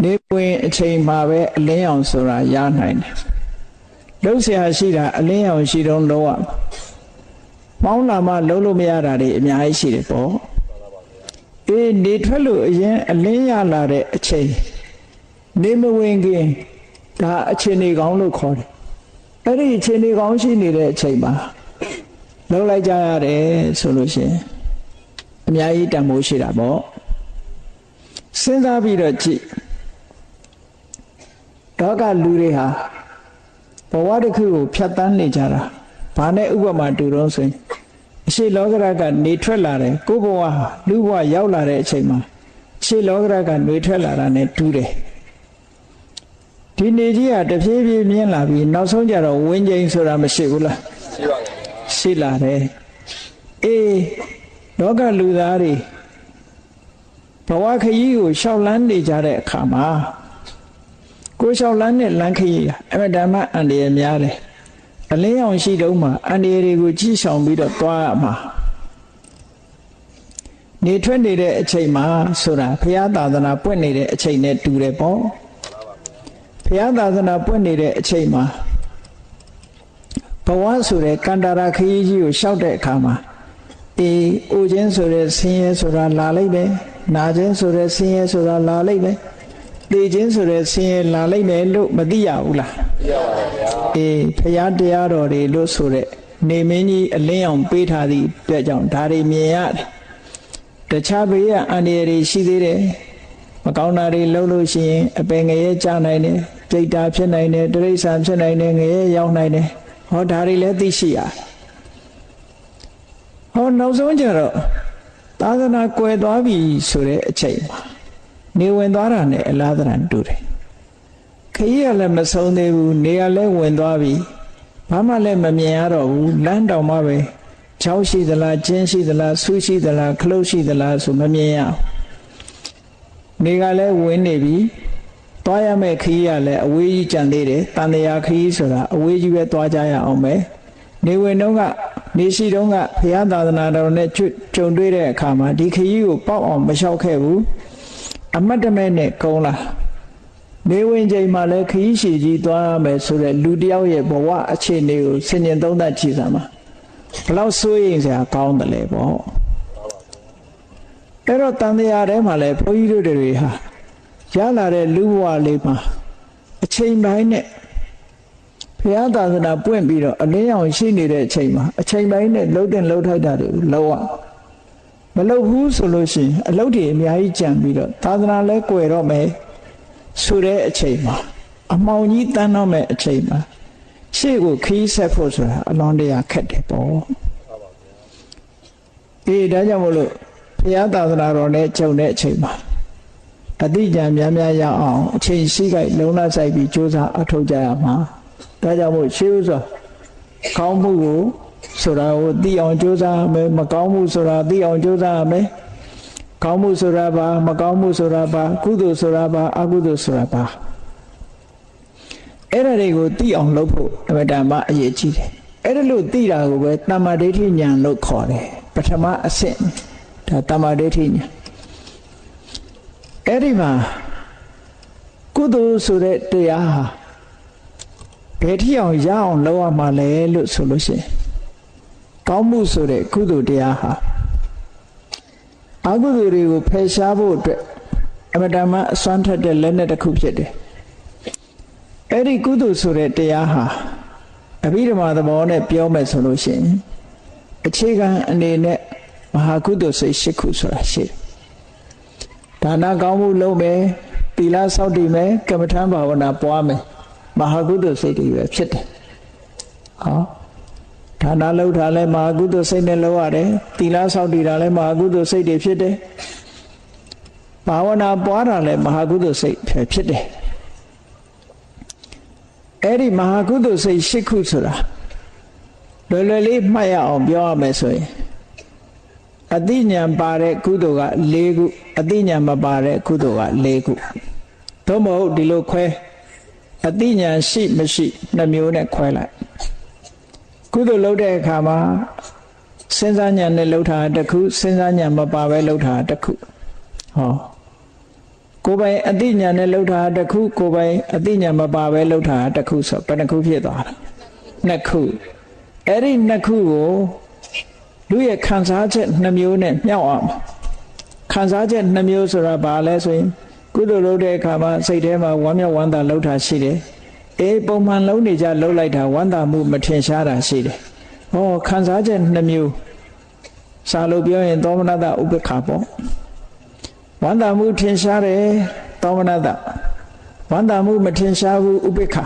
[SPEAKER 1] နေဝင်အချိန်မှာပဲအလင်းအောင်ဆိုတာရနိုင်တယ်လှုပ်ရှားရှိတာအလင်းအောင်ရှိတော့လုံးဝမောင်းလာမှလုံးလို့မရတာတွေအများကြီးရှိတယ်ပေါ့အေးနေထွက်လို့အရင်အလင်းရလာတဲ့အချိန်နေမဝင်ခင်ဒါအခြေအနေကောင်းလို့ခေါ်တယ်အဲ့ဒီအခြေအနေကောင်းရှိနေတဲ့အချိန်မှာလုံးလိုက်ကြရတယ်ဆိုလို့ရှိရင်အများကြီးတန်ဖိုးရှိတာပေါ့စဉ်းစားပြီးတော့ကြည့်တော့ကလူတွေဟာဘဝတစ်ခုကိုဖြတ်တန်းနေကြတာဘာနဲ့ဥပမာတူတော့ဆိုရင်အရှိလောကရကနေထွက်လာတယ်ကိုယ်ဘဝဟာလူဘဝရောက်လာတဲ့အချိန်မှာအရှိလောကရကနေထွက်လာတာနဲ့တူတယ်ဒီနေကြီးကတဖြည်းဖြည်းမြင်လာပြီးနောက်ဆုံးကြတော့ဝင်းကျိန်ဆိုတာမရှိဘူးလားရှိပါဘူးရှိလာတယ်အေးလောကလူသားတွေဘဝခရီးကိုရှောက်လန်းနေကြတဲ့အခါမှာကိုရှောက်လန်းတဲ့လမ်းခရီးအမတမအန္တရာယ်များတယ်အလင်းအောင်ရှိတုံးမှာအန္တရာယ်တွေကိုကြည့်ဆောင်ပြီးတော့သွားရမှာနေထွက်နေတဲ့အချိန်မှာဆိုတာဘုရားသာသနာပွင့်နေတဲ့အချိန်နဲ့တူတယ်ပေါ့ဘုရားသာသနာပွင့်နေတဲ့အချိန်မှာဘဝဆိုတဲ့ကန္တာရာခရီးကြီးကိုရှောက်တဲ့အခါမှာအိုခြင်းဆိုတဲ့ဆင်းရဲဆိုတာလာလိုက်ပဲနာခြင်းဆိုတဲ့ဆင်းရဲဆိုတာလာလိုက်ပဲသိခြင်းဆိုတဲ့ဆင်းရဲလာလိုက်မယ်လို့မသိရဘူးလားသိရပါဗျာအေးဘုရားတရားတော်တွေလို့ဆိုတဲ့နေမင်းကြီးအလင်းအောင်ပေးထားသည့်အတွက်ကြောင့်ဒါတွေမြင်ရတယ်တခြားဘေးကအန္တရာယ်တွေရှိသေးတယ်မကောင်းတာတွေလုပ်လို့ရှိရင်အပင်ငရဲကြနိုင်တယ်ပြိတ္တာဖြစ်နိုင်တယ်တိရစ္ဆာန်ဖြစ်နိုင်တယ်ငရဲရောက်နိုင်တယ်ဟောဒါတွေလည်းသိရှိရဟောနောက်ဆုံးကျတော့သာသနာကွယ်သွားပြီဆိုတဲ့အချိန်မှာနေဝင်သွားတာနဲ့အလားတန်တူတယ်ခရီးကလည်းမဆုံးသေးဘူးနေကလည်းဝင်သွားပြီဘာမှလည်းမမြင်ရတော့ဘူးလမ်းတောင်မှပဲချောင်းရှိသလားကျင်းရှိသလားဆူးရှိသလားခလုတ်ရှိသလားဆိုမမြင်ရနေကလည်းဝင်နေပြီသွားရမယ့်ခရီးကလည်းအဝေးကြီးကြံသေးတယ်တန်တရာခရီးဆိုတာအဝေးကြီးပဲသွားကြရအောင်ပဲနေဝင်တော့ကနေရှိတော့ကဘုရားသာသနာတော်နဲ့ကြုံတွေ့တဲ့အခါမှာဒီခရီးကိုပေါက်အောင်မလျှောက်ခဲ့ဘူးအမတ်တမဲ့နဲ့ကုန်းလာနေဝင်ချိန်မှာလည်းခရီးရှည်ကြီးသွားရမယ်ဆိုတဲ့လူတယောက်ရဲ့ဘဝအခြေအနေကိုဆင်ញင်သုံးသပ်ကြည့်စမ်းပါဘလောက်စိုးရိမ်စရာကောင်းတယ်လေပေါ့အဲ့တော့တန်တရားထဲမှာလည်းဘုန်းကြီးတို့တွေဟာရလာတဲ့လူဘဝလေးမှာအချိန်ပိုင်းနဲ့ဘုရားသာသနာပွင့်ပြီးတော့အလင်းအောင်ရှိနေတဲ့အချိန်မှာအချိန်ပိုင်းနဲ့လှုပ်တဲ့လှုပ်ထိုက်တာတွေလောမလှုပ်ဘူးဆိုလို့ရှိရင်အလုပ်တွေအများကြီးကြံပြီးတော့သာသနာလဲကွယ်တော့မယ်ဆိုတဲ့အချိန်မှာအမှောင်ကြီးတန်းတော့မယ်အချိန်မှာရှေ့ကိုခီးဆက်ဖို့ဆိုတာအလွန်တရာခက်တယ်ပေါ့အေးဒါကြောင့်မို့လို့ဘုရားသာသနာတော်နဲ့ကြုံတဲ့အချိန်မှာအတိအကျများများရအောင်အချိန်ရှိခိုက်လုံလဆိုင်ပြီးကြိုးစားအထောက်ကြရမှာဒါကြောင့်မို့ရှေးဥစွာကောင်းမှုကိုဆိုတာကိုသိအောင်ကြိုးစားမယ်မကောင်းမှုဆိုတာသိအောင်ကြိုးစားရမယ်ကောင်းမှုဆိုတာပါမကောင်းမှုဆိုတာပါကုသိုလ်ဆိုတာပါအကုသိုလ်ဆိုတာပါအဲ့ဒါတွေကိုသိအောင်လုပ်ဖို့အမှန်တမ်းအရေးကြီးတယ်အဲ့ဒါလို့သိတာကိုပဲတမ္မာဒိဋ္ဌိဉာဏ်လို့ခေါ်တယ်ပထမအဆင့်ဒါတမ္မာဒိဋ္ဌိဉာဏ်အဲ့ဒီမှာကုသိုလ်ဆိုတဲ့တရားဟာဘယ်ထိအောင်ရအောင်လုပ်ရမှာလဲလို့ဆိုလို့ရှိရင်ကောင်းမှုဆိုတဲ့ကုသိုလ်တရားဟာအကုသိုလ်တွေကိုဖယ်ရှားဖို့အတွက်အမတ္တမအစွမ်းထက်တဲ့လက်နက်တစ်ခုဖြစ်တယ် အဲ့ဒီကုသိုလ်ဆိုတဲ့တရားဟာအဘိဓမ္မာသဘောနဲ့ပြောမယ်ဆိုလို့ရှိရင်အခြေခံအနေနဲ့မဟာကုသိုလ်စိတ်၈ခုဆိုတာရှိတယ်ဒါနကောင်းမှုလုပ်မယ်သီလဆောက်တည်မယ်ကမ္မထဘာဝနာပွားမယ်မဟာကုသိုလ်စိတ်တွေပဲဖြစ်တယ်ဟောဒါနလုပ်တာလည်းမဟာကုသိုလ်စိတ်နဲ့လုပ်ရတယ်သီလဆောက်တည်တာလည်းမဟာကုသိုလ်စိတ်တွေဖြစ်တယ်ဘာဝနာပွားတာလည်းမဟာကုသိုလ်စိတ်ဖြစ်တယ်အဲ့ဒီမဟာကုသိုလ်စိတ်၈ခုဆိုတာလွယ်လွယ်လေးမှတ်ရအောင်ပြောရမယ်ဆိုရင်အတိညာပါတဲ့ကုသိုလ်က၄ခုအတိညာမပါတဲ့ကုသိုလ်က၄ခုသို့မဟုတ်ဒီလိုခွဲအတိညာရှိမရှိနှမျိုးနဲ့ခွဲလိုက်ကုသိုလ်လုပ်တဲ့အခါမှာစဉ်းစားဉာဏ်နဲ့လုပ်တာတစ်ခုစဉ်းစားဉာဏ်မပါပဲလုပ်တာတစ်ခုဟောကိုယ်ပိုင်အတိညာနဲ့လှုပ်တာတစ်ခုကိုယ်ပိုင်အတိညာမပါပဲလှုပ်တာတစ်ခုဆိုဘယ်နှခုဖြစ်သွားတာနှစ်ခုအဲ့ဒီနှစ်ခုကိုလူရဲ့ခံစားချက်နှမျိုးနဲ့မြောက်အောင်ခံစားချက်နှမျိုးဆိုတာဘာလဲဆိုရင်ကုသိုလ်လုပ်တဲ့အခါမှာစိတ်ထဲမှာဝမ်းမြောက်ဝမ်းသာလှုပ်တာရှိတယ်အေးပုံမှန်လုံးနေကြလှုပ်လိုက်တာဝမ်းသာမှုမထင်ရှားတာရှိတယ်ဟောခံစားချက်နှမျိုးစာလို့ပြောရင်သောမနတဥပ္ပခါပေါ့ဝန္တာမှုထင်ရှားတယ်သောမနတဝန္တာမှုမထင်ရှားဘူးဥပိ္ပခာ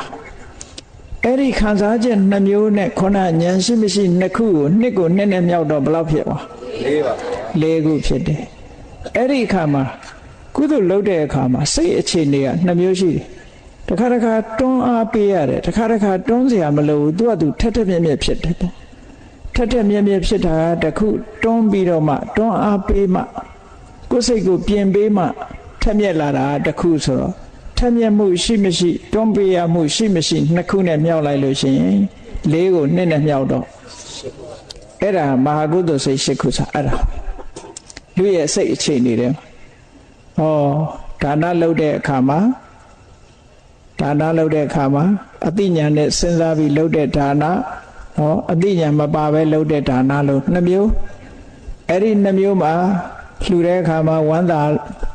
[SPEAKER 1] အဲ့ဒီခံစားချက်နှမျိုးနဲ့ခုနဉာဏ်ရှိမရှိနှစ်ခုကိုနှစ်ကိုနှစ်နဲ့မြောက်တော့ဘယ်လောက်ဖြစ်သွား၄ပါ၄ခုဖြစ်တယ်အဲ့ဒီအခါမှာကုသိုလ်လုပ်တဲ့အခါမှာစိတ်အခြေအနေကနှစ်မျိုးရှိတယ်တစ်ခါတစ်ခါတွန်းအားပေးရတယ်တစ်ခါတစ်ခါတွန်းเสียမလို့သူကသူထက်ထက်မြက်မြက်ဖြစ်တယ်ပေါ့ထက်ထက်မြက်မြက်ဖြစ်တာတခုတွန်းပြီးတော့မှတွန်းအားပေးမှကိုယ်စိတ်ကိုပြင်ပေးမှထက်မြက်လာတာတခုဆိုတော့ထက်မြက်မှုရှိမရှိတွန်းပေးရမှုရှိမရှိနှစ်ခုနဲ့မြောက်လိုက်လို့ရှိရင်၄ကိုနှစ်နဲ့မြောက်တော့အဲ့ဒါမဟာကုသိုလ်စိတ်၈ခုဆိုအဲ့ဒါလူရဲ့စိတ်အခြေအနေတယ်ဟောဒါနလုပ်တဲ့အခါမှာအတိညာနဲ့စဉ်းစားပြီးလုပ်တဲ့ဒါနဟောအတိညာမပါပဲလုပ်တဲ့ဒါနလို့နှစ်မျိုးအဲ့ဒီနှစ်မျိုးမှာလှူတဲ့အခါမှာဝမ်းသာ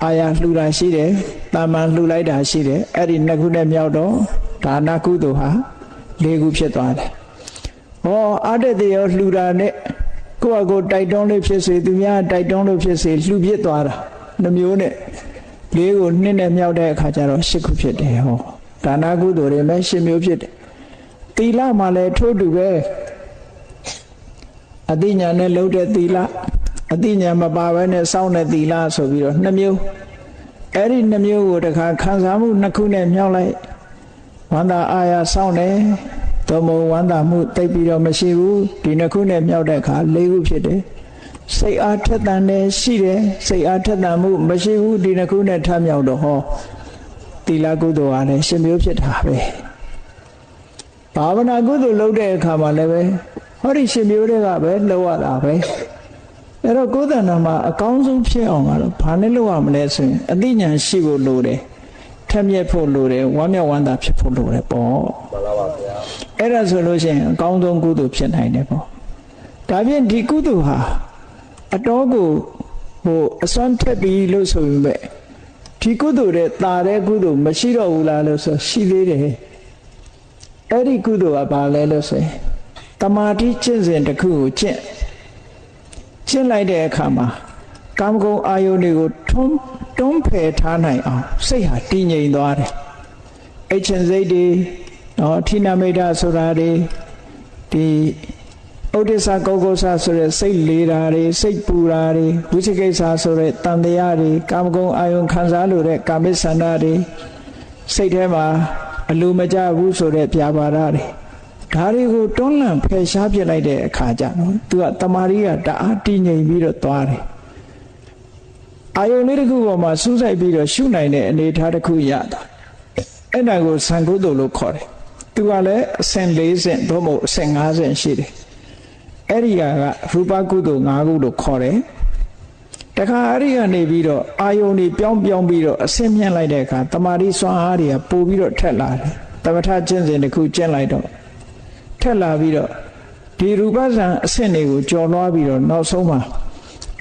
[SPEAKER 1] အာရလှူတာရှိတယ်တာမန်လှူလိုက်တာရှိတယ်အဲ့ဒီနှစ်ခုနဲ့မြောက်တော့ဒါနကုသိုလ်ဟာ၄ခုဖြစ်သွားတယ်ဟောအတ္တတေရောလှူတာနဲ့ကိုယ့်အကိုတိုက်တွန်းလို့ဖြစ်စေသူများတိုက်တွန်းလို့ဖြစ်စေလှူပြစ်သွားတာနှမျိုးနဲ့၄ကိုနှစ်နဲ့မြောက်တဲ့အခါကျတော့၈ခုဖြစ်တယ်ဟောဒါနကုသိုလ်တွေလည်း၈မျိုးဖြစ်တယ်သီလမှာလည်းထို့တူပဲအတိညာနဲ့လုပ်တဲ့သီလအတိညာမပါဘဲနဲ့စောင့်တဲ့သီလဆိုပြီးတော့နှစ်မျိုးအဲ့ဒီနှစ်မျိုးကိုတခါခံစားမှုနှစ်ခုနဲ့မြောက်လိုက်ဝန္တာအာရစောင့်တယ်သို့မဟုတ်ဝန္တာမှုတိတ်ပြီးတော့မရှိဘူးဒီနှစ်ခုနဲ့မြောက်တဲ့အခါ၄ခုဖြစ်တယ်စိတ်အားထက်သန်တယ်ရှိတယ်စိတ်အားထက်သန်မှုမရှိဘူးဒီနှစ်ခုနဲ့ထမြောက်တော့ဟောသီလကုသိုလ်ကလည်း၈မျိုးဖြစ်တာပဲဘာဝနာကုသိုလ်လုပ်တဲ့အခါမှာလည်းပဲဟောဒီ၈မျိုးတွေကပဲလုပ်ရတာပဲအဲ့တော့ကိုယ်တဏ္ဍာမှာအကောင်းဆုံးဖြစ်အောင်ကတော့ဘာနဲ့လုပ်ရမလဲဆိုရင်အသိဉာဏ်ရှိဖို့လိုတယ်ထက်မြက်ဖို့လိုတယ်ဝမ်းမြောက်ဝမ်းသာဖြစ်ဖို့လိုတယ်ပေါ့မှန်ပါပါဗျာအဲ့ဒါဆိုလို့ရှိရင်အကောင်းဆုံးကုသိုလ်ဖြစ်နိုင်တယ်ပေါ့ဒါဖြင့်ဒီကုသိုလ်ဟာအတော်ကိုအစွမ်းထက်ပြီးလို့ဆိုရင်ပဲဒီကုသိုလ်တဲ့တာတဲ့ကုသိုလ်မရှိတော့ဘူးလားလို့ဆိုရှိသေးတယ်အဲ့ဒီကုသိုလ်ကဘာလဲလို့ဆိုရင်တမာတိကျင့်စဉ်တစ်ခုကိုကျင့်လိုက်တဲ့အခါမှာကာမဂုဏ်အာယုန်တွေကိုတွန်းဖယ်ထားနိုင်အောင်စိတ်ဟာတည်ငြိမ်သွားတယ်အိတ်ချင်စိတ်တွေအထိနာမိတ်ဆိုတာတွေဒီဥဒိစ္စကောကောဆဆိုတဲ့စိတ်လေးတာတွေစိတ်ပူတာတွေဝိသိကိစ္စဆိုတဲ့တန်တရားတွေကာမဂုဏ်အာယုန်ခံစားလို့တဲ့ကာမိဆန္ဒတွေစိတ်ထဲမှာအလိုမကျဘူးဆိုတဲ့ပြာပါဒတွေဒါတွေကိုတွန်းလှန်ဖယ်ရှားပြလိုက်တဲ့အခါကျတော့သူကတမာရီကတအားတည်ငြိမ်ပြီးတော့သွားတယ်အာယုန်လေးတစ်ခုပေါ်မှာစူးစိုက်ပြီးတော့ရှုနိုင်တဲ့အနေအထားတစ်ခုရတာအဲ့ဒါကိုသံကုသိုလ်လို့ခေါ်တယ်သူကလည်းအဆင့်၄ဆင့်သို့မဟုတ်အဆင့်၅ဆင့်ရှိတယ်အဲ့ဒီကရူပကုသိုလ်၅ခုလို့ခေါ်တယ်တခါအဲ့ဒီကနေပြီးတော့အာယုန်တွေပြောင်းပြီးတော့အဆင့်မြင့်လိုက်တဲ့အခါတမာရီစွမ်းအားတွေကပို့ပြီးတော့ထက်လာတယ်သမထကျင့်စဉ်တစ်ခုကျင့်လိုက်တော့ထက်လာပြီးတော့ဒီရူပဇံအဆင့်တွေကိုကျော်လွှားပြီးတော့နောက်ဆုံးမှာ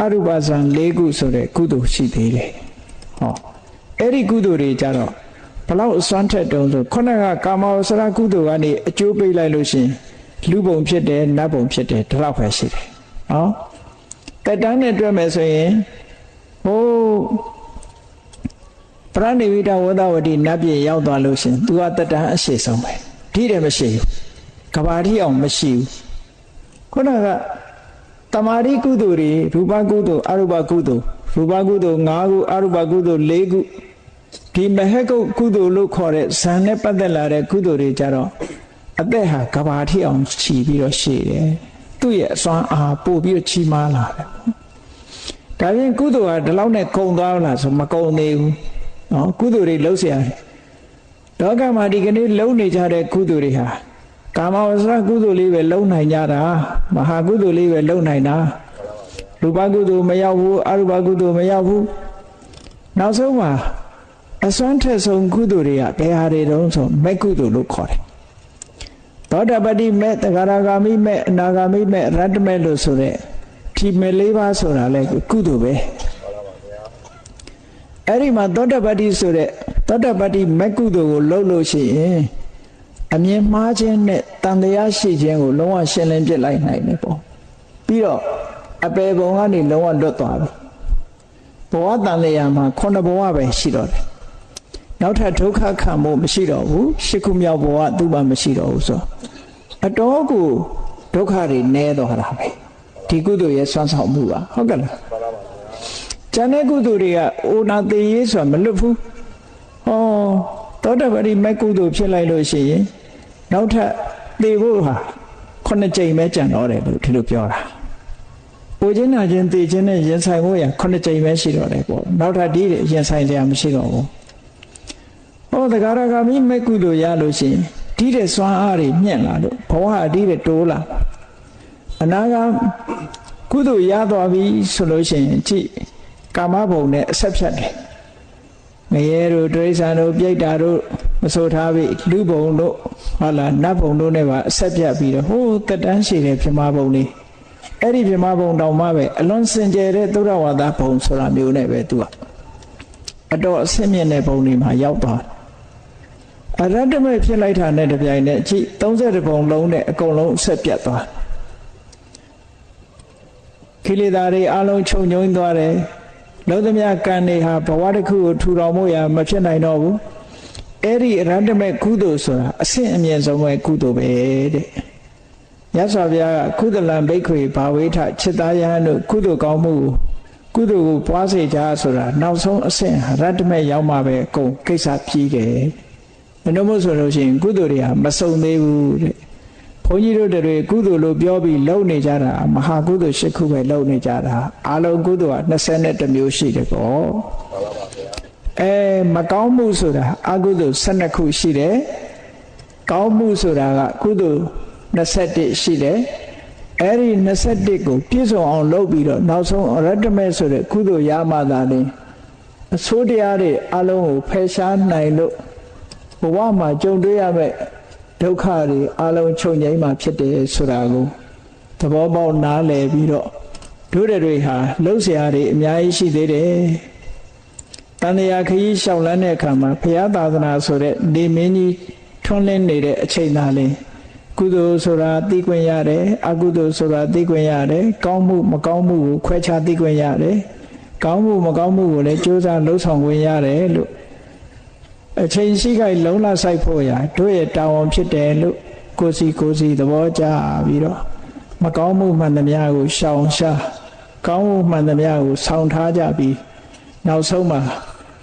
[SPEAKER 1] အရူပဇံ၄ခုဆိုတဲ့ကုသိုလ်ရှိသေးတယ်ဟောအဲ့ဒီကုသိုလ်တွေကြတော့ ဘလောက်အစွမ်းထက်တုံးဆိုခုနကကာမဝဆရာကုသိုလ်ကနေအကျိုးပေးလိုက်လို့ရှင်လူပုံဖြစ်တယ်နတ်ပုံဖြစ်တယ်ဒီလောက်ပဲရှိတယ်နော်တက်တန်းနဲ့တွေ့မယ်ဆိုရင်ဟိုပရဏိဝိတဝဒဝတိနတ်ပြည်ရောက်သွားလို့ရှင်သူကတက်တန်းအရှိဆုံးပဲဒီတယ်မရှိဘူးကဘာတိအောင်မရှိဘူးခုနကတမာရိကုသိုလ်တွေရူပကုသိုလ်အရူပကုသိုလ်ရူပကုသိုလ်5ခုအရူပကုသိုလ်4ခုဒီမဟကုကုသိုလ်လို့ခေါ်တဲ့ဇန်နဲ့ပတ်သက်လာတဲ့ကုသိုလ်တွေကြတော့အသက်ဟာကဘာတိအောင်ခြီးပြီးတော့ရှည်တယ်သူ့ရဲ့အစွမ်းအားပို့ပြီးတော့ချီးမားလာတယ်ဒါပြင်ကုသိုလ်ဟာဒီလောက်နဲ့ကုံသွားလားဆိုမကုံသေးဘူးနော်ကုသိုလ်တွေလှုပ်ရှားလောကမှာဒီကနေ့လှုပ်နေကြတဲ့ကုသိုလ်တွေဟာကာမဝဆရာကုသိုလ်လေးပဲလှုပ်နိုင်ကြတာမဟာကုသိုလ်လေးပဲလှုပ်နိုင်တာရူပကုသိုလ်မရောက်ဘူးအရူပကုသိုလ်မရောက်ဘူးနောက်ဆုံးမှာအစွမ်းထက်ဆုံးကုသိုလ်တွေကဘယ်ဟာတွေတုံးဆိုမဲ့ကုသိုလ်လို့ခေါ်တယ်သောတာပတိမဲ့သဂရဂါမိမဲ့အနာဂါမိမဲ့ရတ္တမဲ့လို့ဆိုတဲ့ဒီမဲ့၄ပါးဆိုတာလဲကုသိုလ်ပဲအဲ့ဒီမှာသောတာပတိဆိုတဲ့သောတာပတိမဲ့ကုသိုလ်ကိုလှုပ်လို့ရှိရင်အမြင်မှားခြင်းနဲ့တန်တရားရှိခြင်းကိုလုံးဝရှင်းလင်းပြလိုက်နိုင်တယ်ပေါ့ပြီးတော့အပေဘုံကနေလုံးဝလွတ်သွားပြီဘဝတန်တရားမှာ9ဘဝပဲရှိတော့တယ်နောက်ထပ်ဒုက္ခခံဖို့မရှိတော့ဘူးရှစ်ခုမြောက်ဘဝသူ့မှာမရှိတော့ဘူးဆိုအတော်ကိုဒုက္ခတွေနည်းသွားတာပဲဒီကုသိုလ်ရဲ့ဆွမ်းဆောင်မှုပါဟုတ်ကဲ့လားကျန်တဲ့ကုသိုလ်တွေကအိုနာသေးရေးဆိုတာမလွတ်ဘူးဟောသောတာပတိမဲ့ကုသိုလ်ဖြစ်လိုက်လို့ရှိရင်နောက်ထပ်သေဖို့ဟာ9ကြိမ်ပဲကြံတော့တယ်လို့ဒီလိုပြောတာပူခြင်းနာခြင်းသေခြင်းနဲ့ရင်ဆိုင်ဖို့ရ9ကြိမ်ပဲရှိတော့တယ်ပေါ့နောက်ထပ်ဒီရင်ဆိုင်စရာမရှိတော့ဘူးဟောသဂရဂါမိမဲ့ကုသိုလ်ရလို့ရှိရင်ဒီတဲ့စွမ်းအားတွေမြင့်လာလို့ဘဝအဒီတဲ့တိုးလာအနာဂါကုသိုလ်ရသွားပြီဆိုလို့ရှိရင်ကြည့်ကာမဘုံနဲ့အဆက်ဖြတ်တယ်ငရဲတို့တိရစ္ဆာန်တို့ပြိတ္တာတို့မဆိုထားပြီလူဘုံတို့ဟုတ်လားနတ်ဘုံတို့နဲ့ပါအဆက်ပြတ်ပြီးတော့ဟိုးတက်တန်းရှိတဲ့ပြမဘုံလေးအဲ့ဒီပြမဘုံတောင်မှပဲအလွန်စင်ကြယ်တဲ့သုဒ္ဓဝါဒဘုံဆိုတာမျိုးနဲ့ပဲသူကအတော်အဆင့်မြင့်တဲ့ဘုံတွေမှာရောက်သွားအရတ္တမဲ့ဖြစ်လိုက်တာနဲ့တပြိုင်နက်ကြည့်30ဘုံလုံးနဲ့အကုန်လုံးဆက်ပြတ်သွားကိလေသာတွေအလုံးချုပ်ငြိမ်းသွားတယ်လုံးသမျှကံတွေဟာဘဝတစ်ခုကိုထူထောင်ဖို့ရမဖြစ်နိုင်တော့ဘူးအဲ့ဒီအရတ္တမဲ့ကုသိုလ်ဆိုတာအဆင့်အမြင့်ဆုံးပဲကုသိုလ်ပဲတဲ့မြတ်စွာဘုရားကကုသလံဘိက္ခွေဘာဝေထจิตာယဟန်တို့ကုသိုလ်ကောင်းမှုကုသိုလ်ကိုပွားစေကြဆိုတာနောက်ဆုံးအဆင့်အရတ္တမဲ့ရောက်မှပဲအကုန်ကိစ္စပြီးတယ်မနှမို့ဆိုလို့ရှိရင်ကုသိုလ်တွေဟာမစုံသေးဘူးတဲ့ဘုန်းကြီးတို့တွေကုသိုလ်လို့ပြောပြီးလုံနေကြတာမဟာကုသိုလ်၈ခုပဲလုံနေကြတာအလုံးကုသိုလ်က22မျိုးရှိတယ်ပေါ့မကောင်းမှုဆိုတာအကုသိုလ်12ခုရှိတယ်ကောင်းမှုဆိုတာကကုသိုလ်21ရှိတယ်အဲ့ဒီ21ကိုပြည့်စုံအောင်လုပ်ပြီးတော့နောက်ဆုံးအရတ္တမဲ့ဆိုတဲ့ကုသိုလ်ရမှသာလေအဆိုးတရားတွေအလုံးကိုဖယ်ရှားနိုင်လို့ဘဝမှာကြုံတွေ့ရမယ့်ဒုက္ခတွေအလုံးချုပ်ငြိမ်းမှဖြစ်တယ်ဆိုတာကိုသဘောပေါက်နားလည်ပြီးတော့တို့တွေဟာလှုပ်ရှားတွေအများကြီးရှိသေးတယ်တန်တရားခရီးလျှောက်လန်းတဲ့အခါမှာဘုရားသာသနာဆိုတဲ့နေမင်းကြီးထွန်းလင်းနေတဲ့အချိန်သာလေကုသိုလ်ဆိုတာသိခွင့်ရတယ်အကုသိုလ်ဆိုတာသိခွင့်ရတယ်ကောင်းမှုမကောင်းမှုကိုခွဲခြားသိခွင့်ရတယ်ကောင်းမှုမကောင်းမှုကိုလည်းကြိုးစားလှုပ်ဆောင်ခွင့်ရတယ်လို့အချိန်ရှိခိုင်လုံးလဆိုင်ဖို့ရတို့ရဲ့တာဝန်ဖြစ်တယ်လို့ကိုစီသဘောကျပြီးတော့မကောင်းမှုမှန်သမျှကိုရှောင်ရှားကောင်းမှုမှန်သမျှကိုဆောင်ထားကြပြီးနောက်ဆုံးမှာ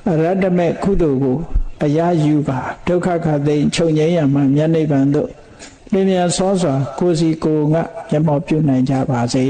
[SPEAKER 1] အရတ္တမဲ့ကုသိုလ်ကိုအရာယူပါဒုက္ခခသိမ်းချုပ်ငြိမ်းရမှမြတ်နိဗ္ဗာန်သို့လင်းမြန်စောစွာကိုယ်စီကိုယ်ငါမျက်မှောက်ပြုနိုင်ကြပါစေ